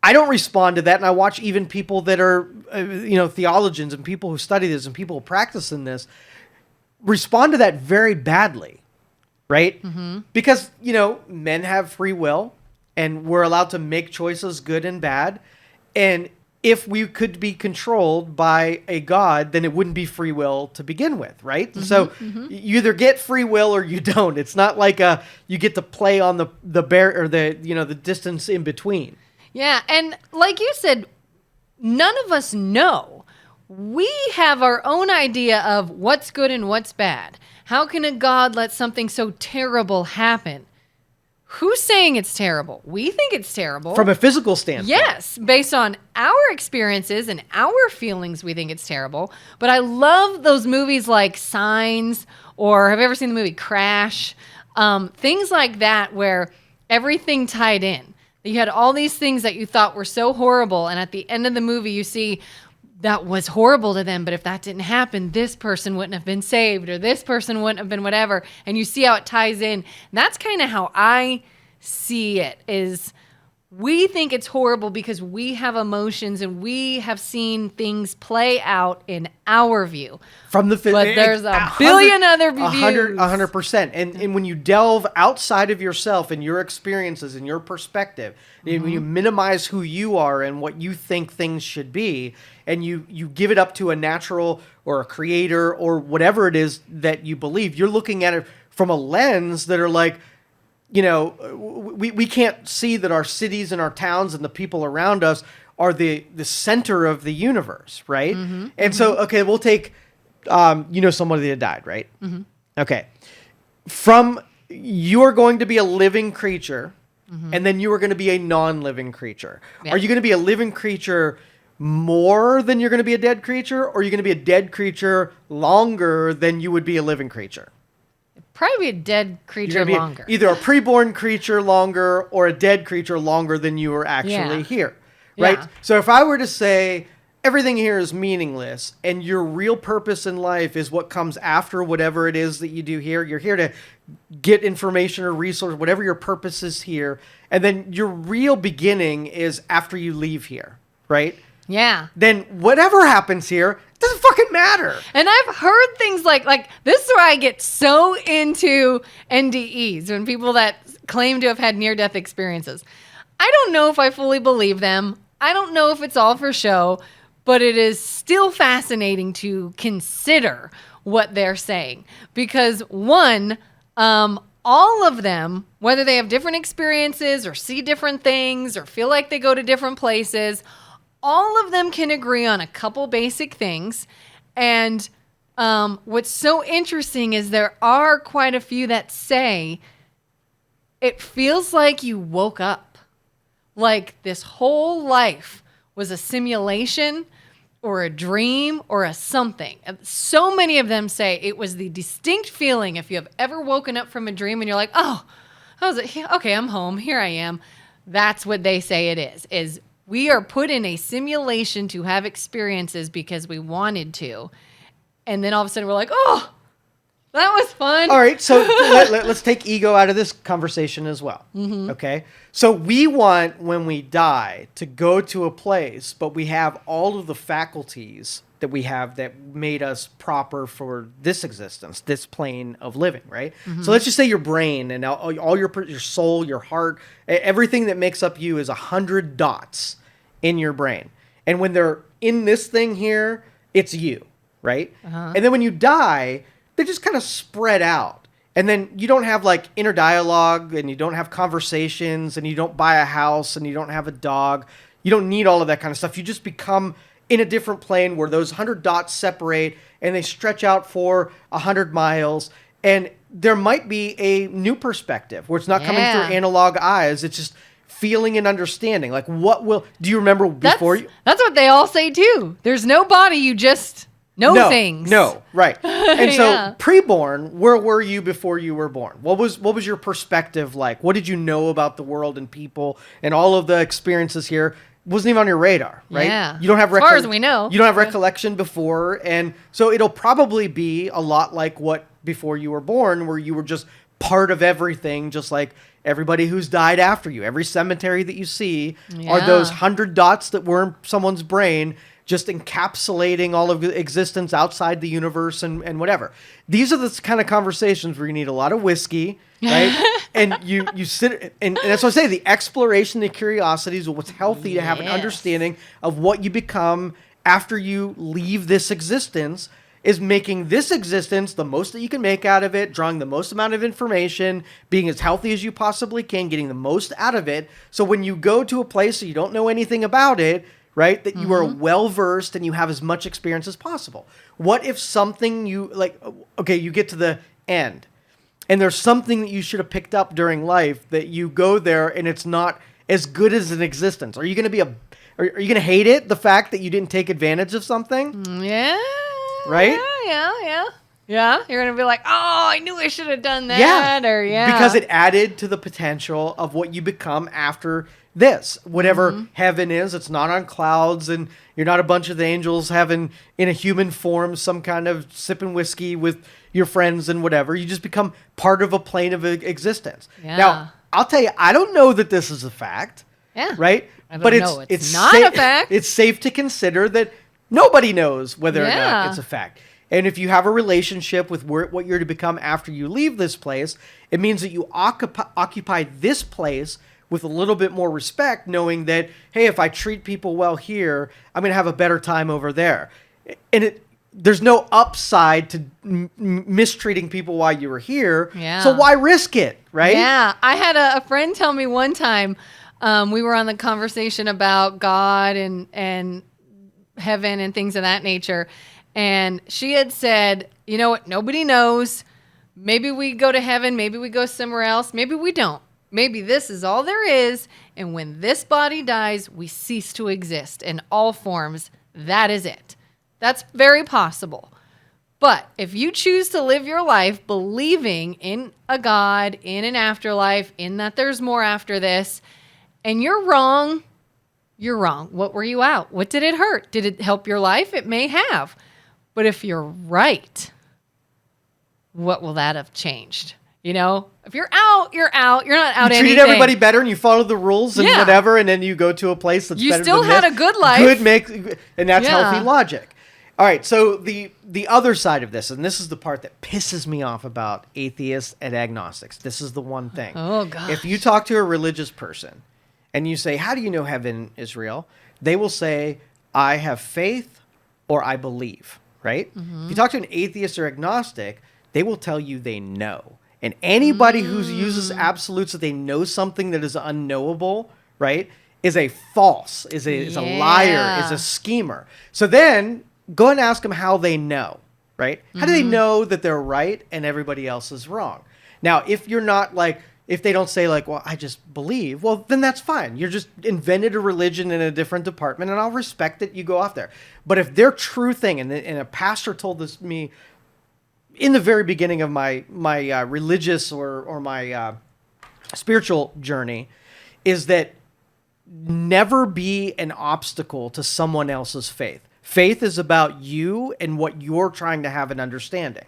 I don't respond to that. And I watch even people that are, theologians and people who study this and people who practice in this respond to that very badly. Right. Because, men have free will. And we're allowed to make choices, good and bad. And if we could be controlled by a God, then it wouldn't be free will to begin with, right? So you either get free will or you don't. It's not like you get to play on the bear or the distance in between. Yeah, and like you said, none of us know. We have our own idea of what's good and what's bad. How can a God let something so terrible happen? Who's saying it's terrible? We think it's terrible. From a physical standpoint. Yes, based on our experiences and our feelings, we think it's terrible. But I love those movies like Signs, or have you ever seen the movie Crash? Things like that where everything tied in. You had all these things that you thought were so horrible, and at the end of the movie you see that was horrible to them, but if that didn't happen, this person wouldn't have been saved, or this person wouldn't have been whatever. And you see how it ties in. And that's kind of how I see it, is we think it's horrible because we have emotions and we have seen things play out in our view. From the but there's a billion other views. 100%. And when you delve outside of yourself and your experiences and your perspective, when you minimize who you are and what you think things should be, and you give it up to a natural or a creator or whatever it is that you believe, you're looking at it from a lens that are like, we can't see that our cities and our towns and the people around us are the center of the universe, right? And so, okay, we'll take, somebody that died, right? Okay. You are going to be a living creature, and then you are going to be a non-living creature. Yeah. Are you going to be a living creature more than you're going to be a dead creature, or you're going to be a dead creature longer than you would be a living creature? Probably be a dead creature You're gonna be longer. either a preborn creature longer or a dead creature longer than you were actually here, right? Yeah. So if I were to say everything here is meaningless and your real purpose in life is what comes after whatever it is that you do here, you're here to get information or resource, whatever your purpose is here, and then your real beginning is after you leave here, right? Yeah. Then whatever happens here doesn't fucking matter. And I've heard things like this is where I get so into NDEs, when people that claim to have had near-death experiences. I don't know if I fully believe them. I don't know if it's all for show, but it is still fascinating to consider what they're saying. Because one, all of them, whether they have different experiences or see different things or feel like they go to different places, all of them can agree on a couple basic things. And what's so interesting is there are quite a few that say it feels like you woke up, like this whole life was a simulation or a dream or a something. So many of them say it was the distinct feeling if you have ever woken up from a dream and you're like, oh, how was it? Okay, I'm home. Here I am. That's what they say it is we are put in a simulation to have experiences because we wanted to. And then all of a sudden we're like, oh, that was fun. All right, so let's take ego out of this conversation as well. Mm-hmm. Okay? So we want, when we die, to go to a place, but we have all of the faculties that we have that made us proper for this existence, this plane of living, right? Mm-hmm. So let's just say your brain and all your soul, your heart, everything that makes up you is 100 dots in your brain. And when they're in this thing here, it's you, right? Uh-huh. And then when you die, they just kind of spread out. And then you don't have like inner dialogue, and you don't have conversations, and you don't buy a house, and you don't have a dog. You don't need all of that kind of stuff. You just become in a different plane where those 100 dots separate and they stretch out for 100 miles. And there might be a new perspective where it's not coming through analog eyes. It's just feeling and understanding. Like, do you remember before you? That's what they all say too. There's no body. You just know things. No, right. And so preborn, where were you before you were born? What was your perspective like? What did you know about the world and people and all of the experiences here? Wasn't even on your radar, right? Yeah. You don't have as far as we know. You don't have recollection before, and so it'll probably be a lot like what before you were born, where you were just part of everything, just like everybody who's died after you. Every cemetery that you see are those 100 dots that were in someone's brain, just encapsulating all of existence outside the universe and whatever. These are the kind of conversations where you need a lot of whiskey, right? And you sit, and that's what I say, the exploration, the curiosity is what's healthy to have an understanding of what you become after you leave this existence, is making this existence the most that you can make out of it, drawing the most amount of information, being as healthy as you possibly can, getting the most out of it. So when you go to a place that you don't know anything about it, right, that you are well-versed and you have as much experience as possible. What if something you get to the end and there's something that you should have picked up during life that you go there and it's not as good as an existence? Are you going to are you going to hate it, the fact that you didn't take advantage of something? Yeah. Right? Yeah. You're going to be like, oh, I knew I should have done that. Because it added to the potential of what you become after this. Whatever heaven is, it's not on clouds, and you're not a bunch of angels having, in a human form, some kind of sipping whiskey with your friends and whatever. You just become part of a plane of existence. Yeah. Now, I'll tell you, I don't know that this is a fact. Yeah. Right? But it's not a fact. It's safe to consider that nobody knows whether or not it's a fact. And if you have a relationship with what you're to become after you leave this place, it means that you occupy this place with a little bit more respect, knowing that, hey, if I treat people well here, I'm going to have a better time over there. And there's no upside to mistreating people while you were here. Yeah. So why risk it, right? Yeah. I had a friend tell me one time, we were on the conversation about God and heaven and things of that nature. And she had said, you know what? Nobody knows. Maybe we go to heaven. Maybe we go somewhere else. Maybe we don't. Maybe this is all there is, and when this body dies, we cease to exist in all forms. That is it. That's very possible. But if you choose to live your life believing in a God, in an afterlife, in that there's more after this, and you're wrong, you're wrong. What were you out? What did it hurt? Did it help your life? It may have. But if you're right, what will that have changed? You know, if you're out, you're out. You're not out anything. You treated everybody better and you followed the rules and whatever, and then you go to a place that's better than this. You still had a good life. And that's healthy logic. All right, so the other side of this, and this is the part that pisses me off about atheists and agnostics. This is the one thing. Oh, gosh. If you talk to a religious person and you say, how do you know heaven is real? They will say, I have faith or I believe, right? If you talk to an atheist or agnostic, they will tell you they know. And anybody who uses absolutes that they know something that is unknowable, right, is a false, is a liar, is a schemer. So then go and ask them how they know, right? How do they know that they're right and everybody else is wrong? Now, if you're not like, if they don't say like, well, I just believe, well, then that's fine. You're just invented a religion in a different department, and I'll respect that you go off there. But if their true thing, and a pastor told this to me in the very beginning of my religious or my spiritual journey, is that never be an obstacle to someone else's faith. Faith is about you and what you're trying to have an understanding.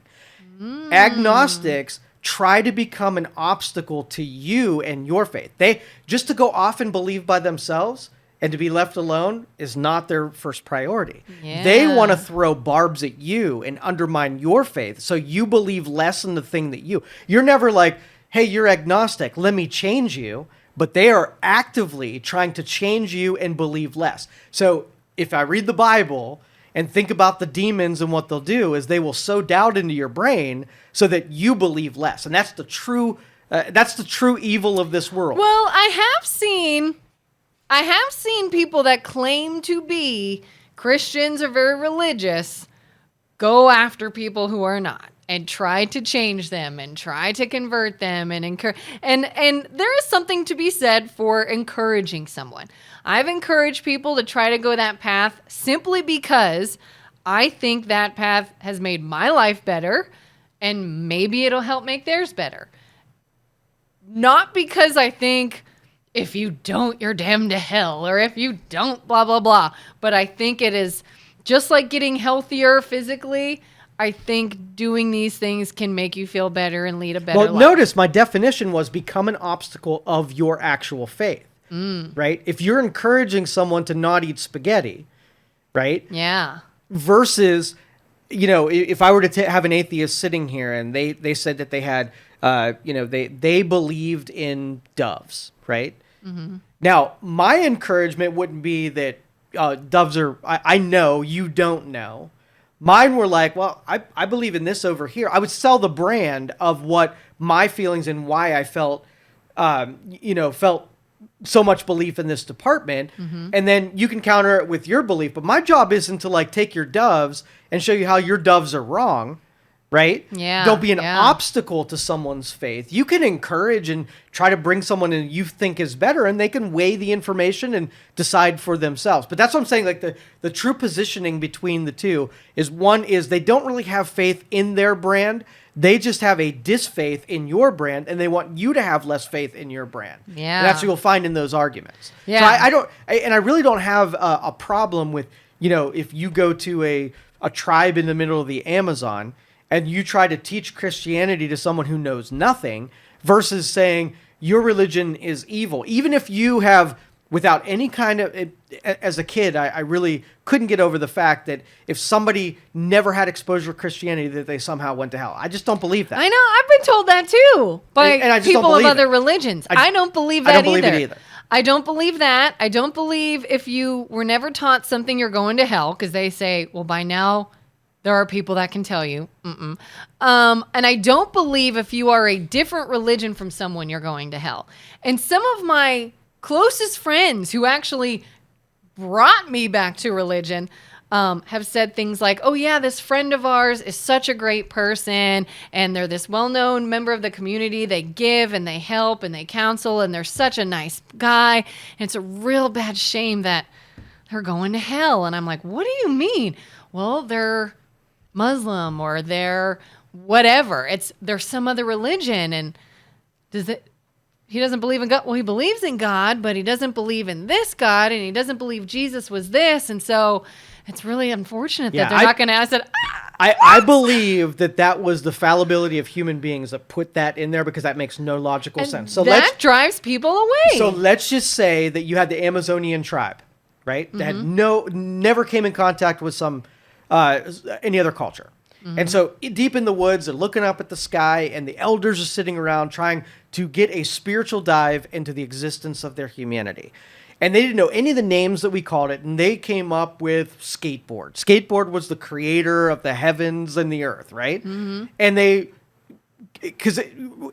Agnostics try to become an obstacle to you and your faith. They just to go off and believe by themselves and to be left alone is not their first priority. Yeah. They want to throw barbs at you and undermine your faith so you believe less in the thing that you're never like, hey, you're agnostic, let me change you. But they are actively trying to change you and believe less. So if I read the Bible and think about the demons and what they'll do is they will sow doubt into your brain so that you believe less. And that's the true evil of this world. Well, I have seen people that claim to be Christians or very religious go after people who are not and try to change them and try to convert them and encourage. And there is something to be said for encouraging someone. I've encouraged people to try to go that path simply because I think that path has made my life better and maybe it'll help make theirs better. Not because I think if you don't, you're damned to hell, or if you don't, blah, blah, blah. But I think it is just like getting healthier physically. I think doing these things can make you feel better and lead a better life. Well, notice my definition was become an obstacle of your actual faith, right? If you're encouraging someone to not eat spaghetti, right? Yeah. Versus, if I were to have an atheist sitting here and they said that they had, they believed in doves, right? Mm-hmm. Now, my encouragement wouldn't be that doves are, I know, you don't know. Mine were like, well, I believe in this over here. I would sell the brand of what my feelings and why I felt so much belief in this department. Mm-hmm. And then you can counter it with your belief. But my job isn't to like take your doves and show you how your doves are wrong, right? Yeah. Don't be an obstacle to someone's faith. You can encourage and try to bring someone in you think is better, and they can weigh the information and decide for themselves. But that's what I'm saying. Like the true positioning between the two is one is they don't really have faith in their brand. They just have a disfaith in your brand, and they want you to have less faith in your brand. Yeah. And that's what you'll find in those arguments. Yeah. So I really don't have a problem with, if you go to a tribe in the middle of the Amazon and you try to teach Christianity to someone who knows nothing versus saying your religion is evil. Even if you have, without any kind of, as a kid, I really couldn't get over the fact that if somebody never had exposure to Christianity, that they somehow went to hell. I just don't believe that. I know. I've been told that too by people of other religions. I don't believe that either. I don't believe it either. I don't believe that. I don't believe if you were never taught something, you're going to hell, because they say, well, by now there are people that can tell you. And I don't believe if you are a different religion from someone, you're going to hell. And some of my closest friends who actually brought me back to religion, have said things like, oh yeah, this friend of ours is such a great person, and they're this well-known member of the community. They give and they help and they counsel, and they're such a nice guy. And it's a real bad shame that they're going to hell. And I'm like, what do you mean? Well, they're Muslim or they're whatever. They're some other religion. And he doesn't believe in God. Well, he believes in God, but he doesn't believe in this God, and he doesn't believe Jesus was this. And so it's really unfortunate that they're not going to. I believe that was the fallibility of human beings that put that in there, because that makes no logical sense. So that drives people away. So let's just say that you had the Amazonian tribe, right? That had never came in contact with any other culture. And so deep in the woods, they're looking up at the sky, and the elders are sitting around trying to get a spiritual dive into the existence of their humanity. And they didn't know any of the names that we called it, and they came up with skateboard. Skateboard was the creator of the heavens and the earth, right? And because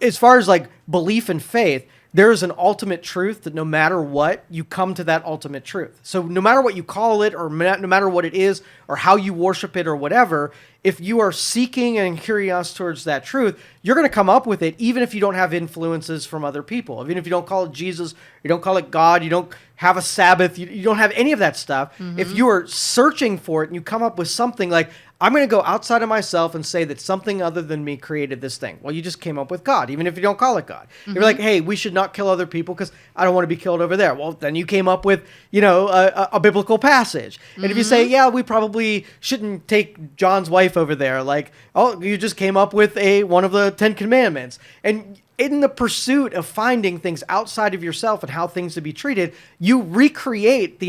as far as like belief and faith, there is an ultimate truth that no matter what, you come to that ultimate truth. So no matter what you call it, or no matter what it is, or how you worship it or whatever, if you are seeking and curious towards that truth, you're going to come up with it, even if you don't have influences from other people. Even if you don't call it Jesus, you don't call it God, you don't have a Sabbath, you don't have any of that stuff. If you are searching for it and you come up with something like, I'm going to go outside of myself and say that something other than me created this thing. Well, you just came up with God, even if you don't call it God. You're like, hey, we should not kill other people because I don't want to be killed over there. Well, then you came up with, a biblical passage. And if you say, yeah, we probably shouldn't take John's wife over there, like, oh, you just came up with one of the 10 Commandments. And in the pursuit of finding things outside of yourself and how things to be treated, you recreate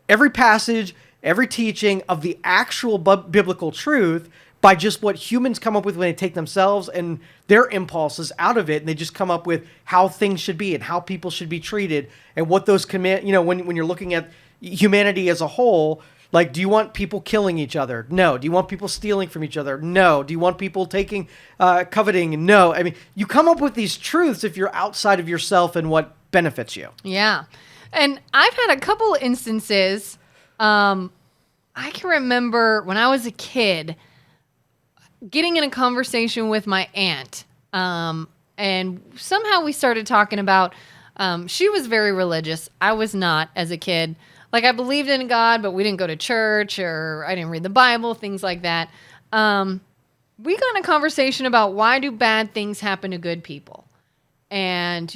every passage, every teaching of the actual biblical truth by just what humans come up with when they take themselves and their impulses out of it, and they just come up with how things should be and how people should be treated and what those when you're looking at humanity as a whole, like, do you want people killing each other? No. Do you want people stealing from each other? No. Do you want people taking, coveting? No. I mean, you come up with these truths if you're outside of yourself and what benefits you. Yeah. And I've had a couple instances. I can remember when I was a kid getting in a conversation with my aunt. And somehow we started talking about, she was very religious. I was not as a kid. Like, I believed in God, but we didn't go to church, or I didn't read the Bible, things like that. We got in a conversation about, why do bad things happen to good people? And,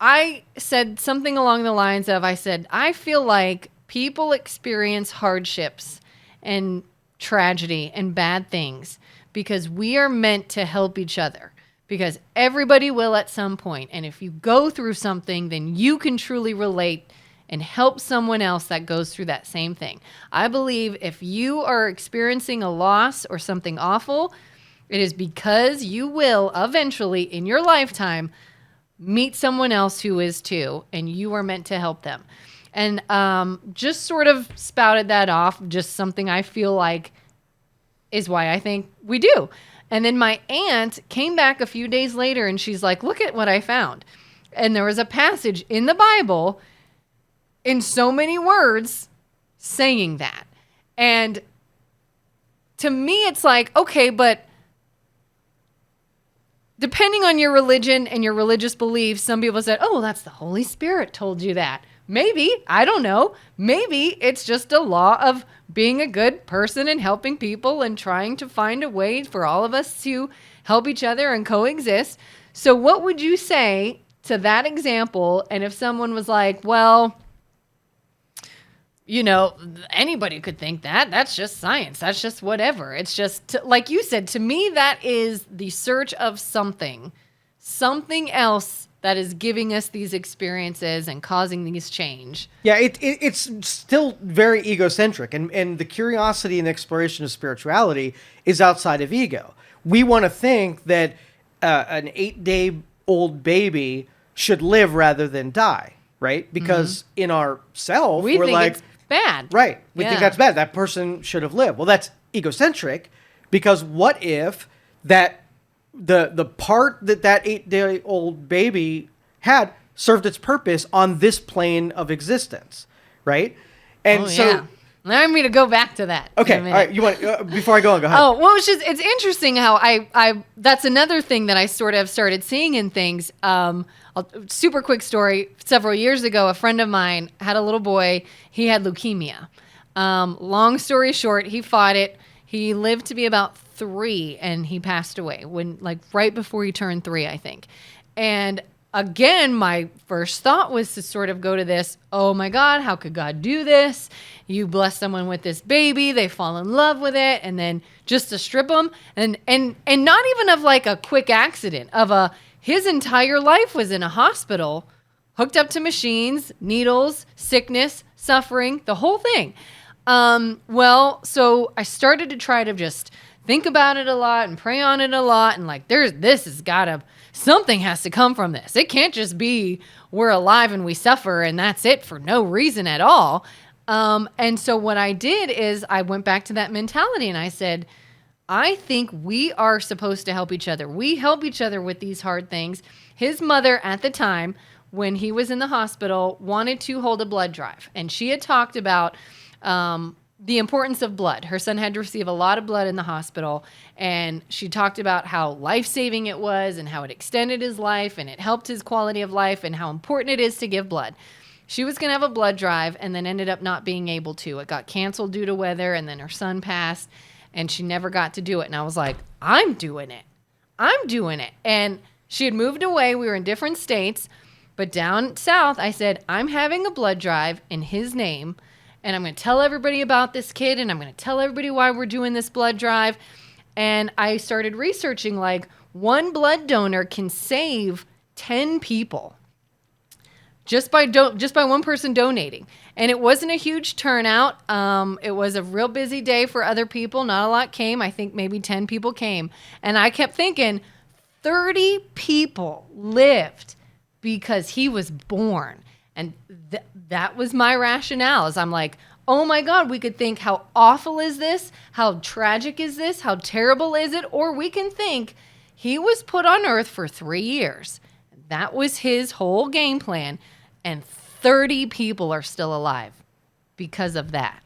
I said something along the lines of, I feel like people experience hardships and tragedy and bad things because we are meant to help each other, because everybody will at some point. And if you go through something, then you can truly relate and help someone else that goes through that same thing. I believe if you are experiencing a loss or something awful, it is because you will eventually in your lifetime meet someone else who is too, and you are meant to help them. And just sort of spouted that off, just something I feel like is why I think we do. And then my aunt came back a few days later, and she's like, look at what I found. And there was a passage in the Bible in so many words saying that. And to me, it's like, okay, but depending on your religion and your religious beliefs, some people said, oh, that's the Holy Spirit told you that. Maybe, I don't know. Maybe it's just a law of being a good person and helping people and trying to find a way for all of us to help each other and coexist. So what would you say to that example? And if someone was like, well, anybody could think that. That's just science. That's just whatever. It's just, like you said, to me, that is the search of something else that is giving us these experiences and causing these change. Yeah, it's still very egocentric, and the curiosity and exploration of spirituality is outside of ego. We want to think that an 8-day-old baby should live rather than die, right? Because in ourselves, we're think like, it's bad. Right. We think that's bad. That person should have lived. Well, that's egocentric, because what if that the part that 8-day-old baby had served its purpose on this plane of existence, right? And I'm going to go back to that. Okay, all right. You want before I go on, go ahead. Oh, well, it's interesting how I that's another thing that I sort of started seeing in things. Super quick story. Several years ago, a friend of mine had a little boy. He had leukemia. Long story short, he fought it. He lived to be about 3 and he passed away right before he turned 3, I think. And again, my first thought was to sort of go to this, oh my God, how could God do this? You bless someone with this baby, they fall in love with it, and then just to strip them, and not even of like a quick accident, his entire life was in a hospital, hooked up to machines, needles, sickness, suffering, the whole thing. So I started to try to just think about it a lot and pray on it a lot, and like something has to come from this. It can't just be we're alive and we suffer and that's it for no reason at all. And so what I did is I went back to that mentality and I said, I think we are supposed to help each other. We help each other with these hard things. His mother at the time, when he was in the hospital, wanted to hold a blood drive. And she had talked about the importance of blood. Her son had to receive a lot of blood in the hospital, and she talked about how life-saving it was and how it extended his life and it helped his quality of life and how important it is to give blood. She was going to have a blood drive and then ended up not being able to. It got canceled due to weather, and then her son passed, and she never got to do it. And I was like, I'm doing it. And she had moved away. We were in different states, but down south, I said, I'm having a blood drive in his name, and I'm going to tell everybody about this kid, and I'm going to tell everybody why we're doing this blood drive. And I started researching, like, one blood donor can save 10 people just by one person donating. And it wasn't a huge turnout. It was a real busy day for other people. Not a lot came. I think maybe 10 people came. And I kept thinking, 30 people lived because he was born. And that was my rationale. Is I'm like, oh my God, we could think, how awful is this? How tragic is this? How terrible is it? Or we can think, he was put on earth for 3 years. That was his whole game plan. And 30 people are still alive because of that.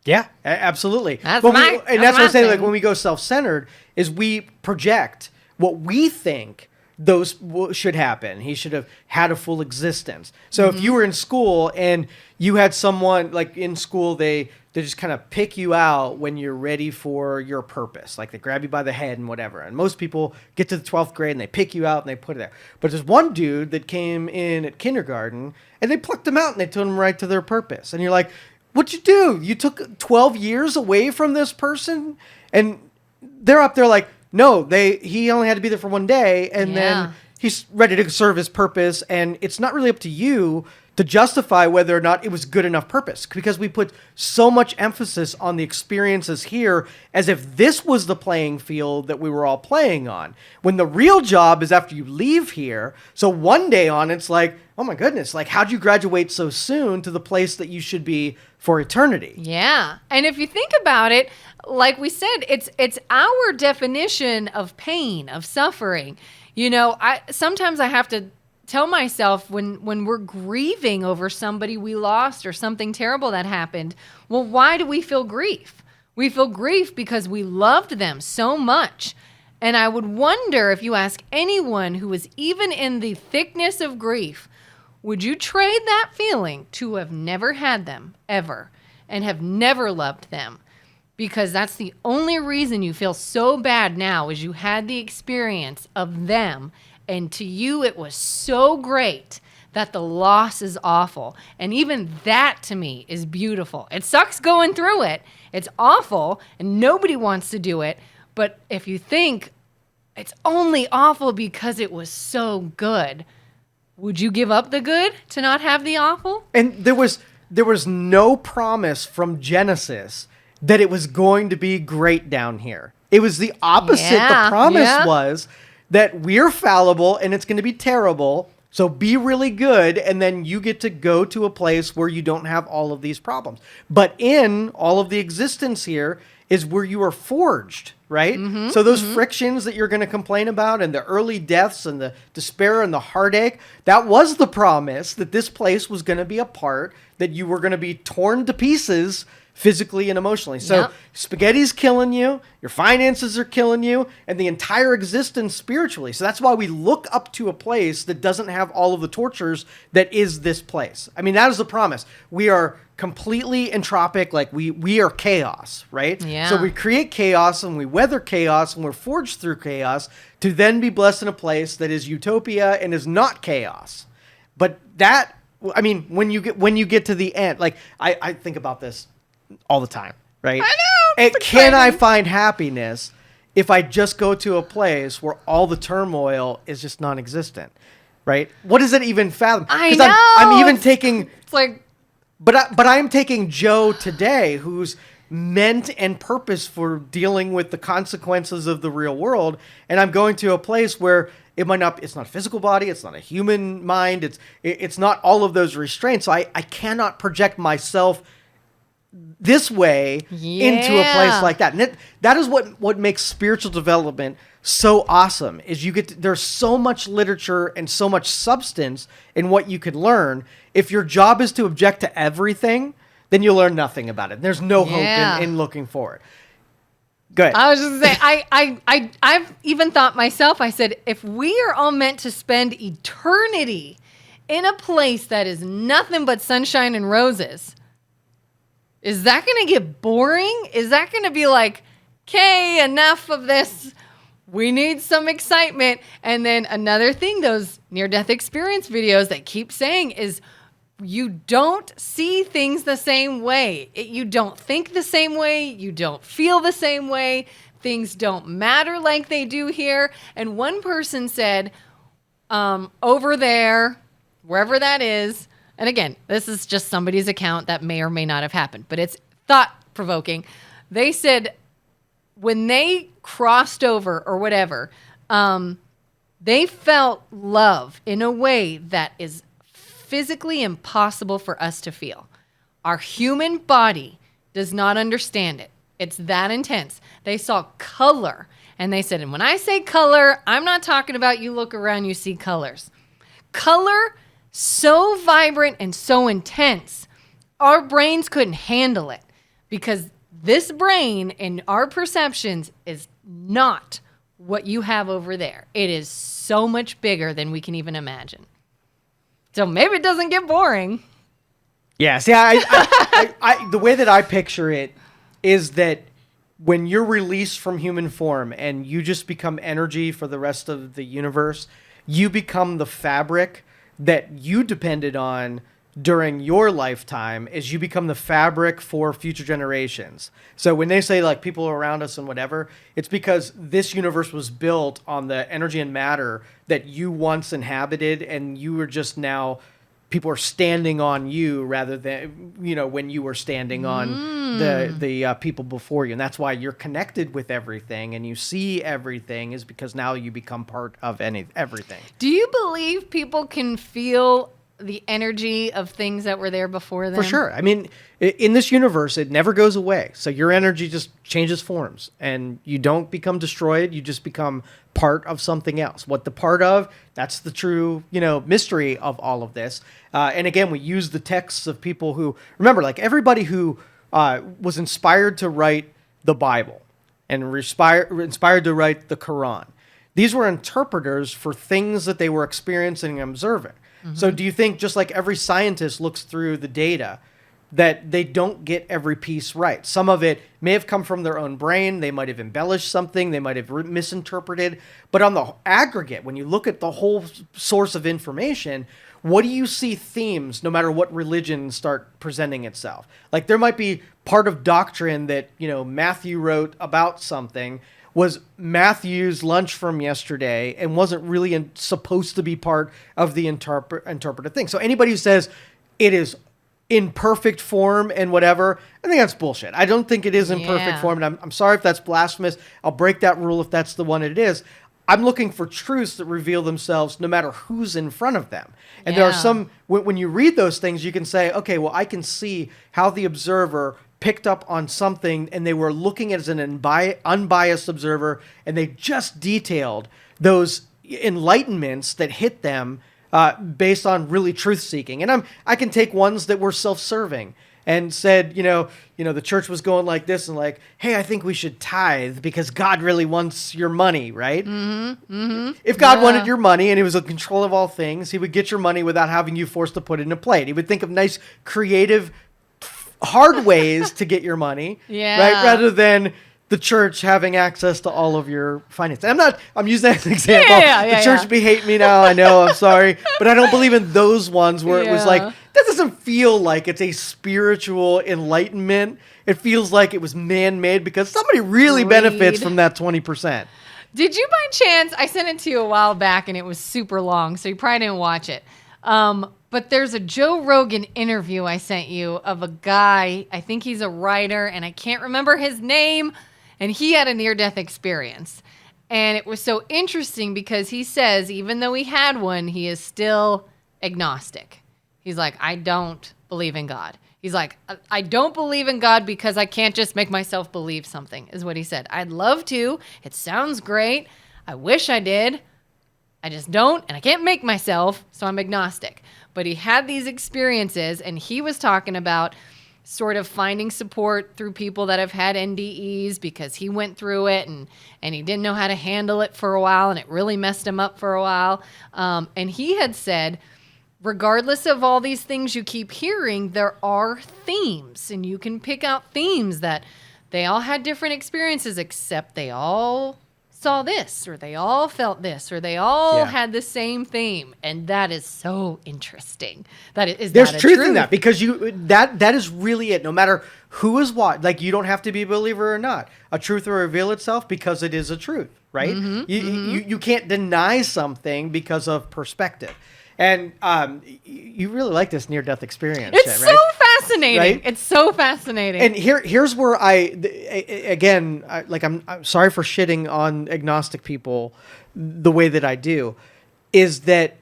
Yeah, absolutely. That's what my I'm saying. thing. Like when we go self-centered, is we project what we think those should happen. He should have had a full existence. So if you were in school and you had someone like in school, they just kind of pick you out when you're ready for your purpose. Like they grab you by the head and whatever. And most people get to the 12th grade and they pick you out and they put it there. But there's one dude that came in at kindergarten and they plucked him out and they took him right to their purpose. And you're like, what'd you do? You took 12 years away from this person? And they're up there like, no, he only had to be there for 1 day, and then he's ready to serve his purpose, and it's not really up to you to justify whether or not it was good enough purpose, because we put so much emphasis on the experiences here as if this was the playing field that we were all playing on, when the real job is after you leave here. So one day on, it's like, oh my goodness, like how'd you graduate so soon to the place that you should be for eternity? Yeah. And if you think about it, like we said, it's our definition of pain, of suffering. You know, sometimes I have to tell myself when we're grieving over somebody we lost or something terrible that happened, well, why do we feel grief? We feel grief because we loved them so much. And I would wonder if you ask anyone who was even in the thickness of grief, would you trade that feeling to have never had them ever and have never loved them? Because that's the only reason you feel so bad now, is you had the experience of them, and to you it was so great that the loss is awful. And even that to me is beautiful. It sucks going through it. It's awful, and nobody wants to do it. But if you think it's only awful because it was so good, would you give up the good to not have the awful? And there was no promise from Genesis that it was going to be great down here. It was the opposite. The promise was that we're fallible and it's going to be terrible, So be really good, and then you get to go to a place where you don't have all of these problems. But in all of the existence here is where you are forged, right? So those frictions that you're going to complain about, and the early deaths and the despair and the heartache, that was the promise that this place was going to be a part, that you were going to be torn to pieces physically and emotionally. So Yep. spaghetti's killing you, your finances are killing you, and the entire existence spiritually. So that's why we look up to a place that doesn't have all of the tortures that is this place. I mean, that is the promise. We are completely entropic, like we are chaos, right? Yeah. So we create chaos and we weather chaos and we're forged through chaos to then be blessed in a place that is utopia and is not chaos. But that, I mean, when you get to the end, like I think about this all the time, right? I know. And It's can I exciting. find happiness if I just go to a place where all the turmoil is just non-existent, right? What does it even fathom? I 'Cause know. I'm even taking, It's like, but I'm taking Joe today, who's meant and purpose for dealing with the consequences of the real world, and I'm going to a place where it might not. It's not a physical body. It's not a human mind. It's not all of those restraints. So I cannot project myself this way into a place Yeah. like that. And that is what makes spiritual development so awesome, is there's so much literature and so much substance in what you can learn. If your job is to object to everything, then you'll learn nothing about it. There's no Yeah. hope in looking forward. Go ahead. I was just saying, I've even thought myself, I said, if we are all meant to spend eternity in a place that is nothing but sunshine and roses, is that going to get boring? Is that going to be like, okay, enough of this? We need some excitement. And then another thing, those near-death experience videos that keep saying is you don't see things the same way. You don't think the same way. You don't feel the same way. Things don't matter like they do here. And one person said, over there, wherever that is, and again, this is just somebody's account that may or may not have happened, but it's thought-provoking. They said when they crossed over or whatever, they felt love in a way that is physically impossible for us to feel. Our human body does not understand it. It's that intense. They saw color, and they said, and when I say color, I'm not talking about you look around, you see colors. Color so vibrant and so intense, our brains couldn't handle it, because this brain and our perceptions is not what you have over there. It is so much bigger than we can even imagine. So maybe it doesn't get boring. Yeah, see, the way that I picture it is that when you're released from human form and you just become energy for the rest of the universe, you become the fabric that you depended on during your lifetime, as you become the fabric for future generations. So when they say like people around us and whatever, it's because this universe was built on the energy and matter that you once inhabited, and you were just now, people are standing on you rather than, when you were standing on the people before you. And that's why you're connected with everything and you see everything, is because now you become part of everything. Do you believe people can feel the energy of things that were there before them? For sure. I mean, in this universe, it never goes away. So your energy just changes forms, and you don't become destroyed. You just become part of something else. What the part of, that's the true, mystery of all of this. And again, we use the texts of people who, remember, like everybody who was inspired to write the Bible and inspired to write the Quran. These were interpreters for things that they were experiencing and observing. So do you think, just like every scientist looks through the data, that they don't get every piece right? Some of it may have come from their own brain. They might have embellished something. They might have misinterpreted. But on the aggregate, when you look at the whole source of information, what do you see themes, no matter what religion start presenting itself? Like there might be part of doctrine that, Matthew wrote about something, was Matthew's lunch from yesterday, and wasn't really supposed to be part of the interpreted thing. So anybody who says it is in perfect form and whatever, I think that's bullshit. I don't think it is in perfect form, and I'm sorry if that's blasphemous. I'll break that rule if that's the one it is. I'm looking for truths that reveal themselves no matter who's in front of them. And there are some, when you read those things, you can say, okay, well, I can see how the observer picked up on something and they were looking as an unbiased observer, and they just detailed those enlightenments that hit them based on really truth-seeking. And I can take ones that were self-serving and said, the church was going like this and like, hey, I think we should tithe because God really wants your money, right? Mm-hmm, mm-hmm. If God wanted your money and he was in control of all things, he would get your money without having you forced to put it in a plate. He would think of nice, creative, hard ways to get your money, right? Rather than the church having access to all of your finances. I'm using that as an example. The church be hating me now. I know, I'm sorry. But I don't believe in those ones where it was like, that doesn't feel like it's a spiritual enlightenment. It feels like it was man-made because somebody really benefits from that 20%. Did you by chance, I sent it to you a while back and it was super long, so you probably didn't watch it. But there's a Joe Rogan interview I sent you of a guy, I think he's a writer, and I can't remember his name, and he had a near-death experience. And it was so interesting because he says, even though he had one, he is still agnostic. He's like, I don't believe in God. He's like, I don't believe in God because I can't just make myself believe something, is what he said. I'd love to. It sounds great. I wish I did. I just don't, and I can't make myself, so I'm agnostic. But he had these experiences, and he was talking about sort of finding support through people that have had NDEs because he went through it, and he didn't know how to handle it for a while, and it really messed him up for a while. And he had said, regardless of all these things you keep hearing, there are themes, and you can pick out themes that they all had different experiences, except they all saw this, or they all felt this, or they all had the same theme, and that is so interesting. There's truth in that because that is really it. No matter who is what, like you don't have to be a believer or not. A truth will reveal itself because it is a truth, right? You can't deny something because of perspective. And you really like this near-death experience. It's right? so fascinating. Right? It's so fascinating. And here's where I'm sorry for shitting on agnostic people the way that I do, is that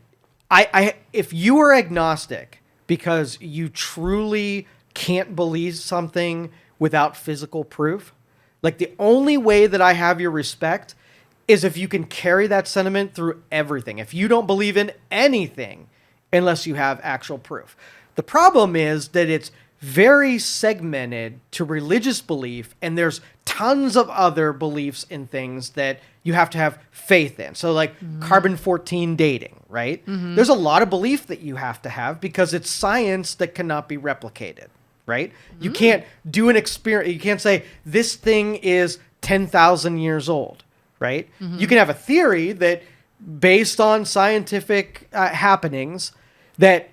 if you are agnostic because you truly can't believe something without physical proof, like the only way that I have your respect is if you can carry that sentiment through everything. If you don't believe in anything unless you have actual proof. The problem is that it's very segmented to religious belief, and there's tons of other beliefs in things that you have to have faith in. So like carbon-14 dating, right? There's a lot of belief that you have to have because it's science that cannot be replicated, right? You can't do an experiment. You can't say this thing is 10,000 years old. Right? You can have a theory that, based on scientific happenings, that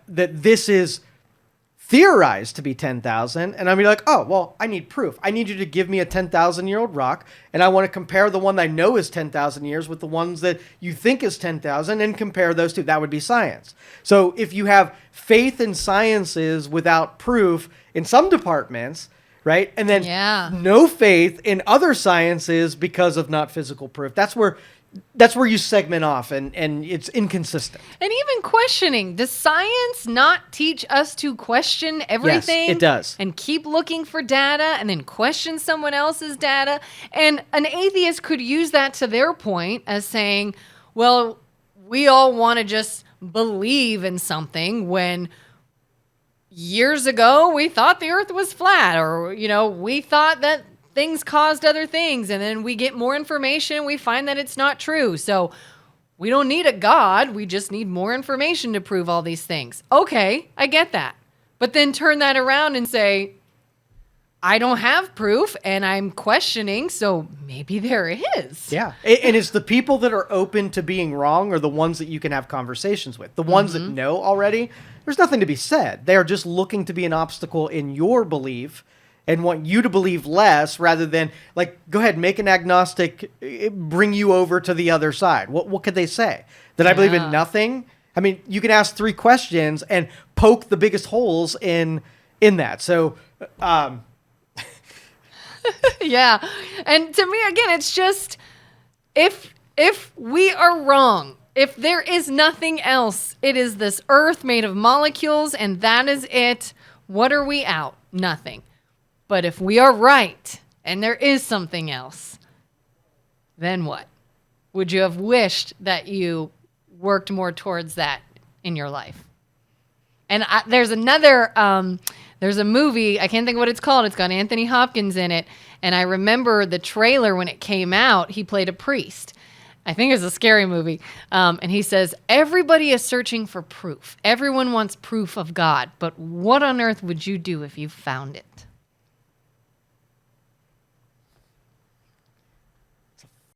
this is theorized to be 10,000, and I'll be like, oh, well, I need proof. I need you to give me a 10,000-year-old rock, and I want to compare the one I know is 10,000 years with the ones that you think is 10,000, and compare those two. That would be science. So if you have faith in sciences without proof in some departments, right? And then no faith in other sciences because of not physical proof. That's where you segment off, and it's inconsistent. And even questioning. Does science not teach us to question everything? Yes, it does. And keep looking for data and then question someone else's data. And an atheist could use that to their point as saying, well, we all want to just believe in something when years ago, we thought the earth was flat, or, we thought that things caused other things, and then we get more information and we find that it's not true. So we don't need a God. We just need more information to prove all these things. Okay, I get that. But then turn that around and say, I don't have proof and I'm questioning, so maybe there is. Yeah. And it's the people that are open to being wrong are the ones that you can have conversations with. The ones that know already, there's nothing to be said. They are just looking to be an obstacle in your belief and want you to believe less rather than, like, go ahead, make an agnostic, bring you over to the other side. What could they say? That I believe in nothing? I mean, you can ask 3 questions and poke the biggest holes in that. So, yeah. And to me, again, it's just if we are wrong, if there is nothing else, it is this earth made of molecules and that is it. What are we out? Nothing. But if we are right and there is something else, then what? Would you have wished that you worked more towards that in your life? And there's a movie, I can't think of what it's called. It's got Anthony Hopkins in it. And I remember the trailer when it came out, he played a priest. I think it's a scary movie. And he says, everybody is searching for proof. Everyone wants proof of God. But what on earth would you do if you found it?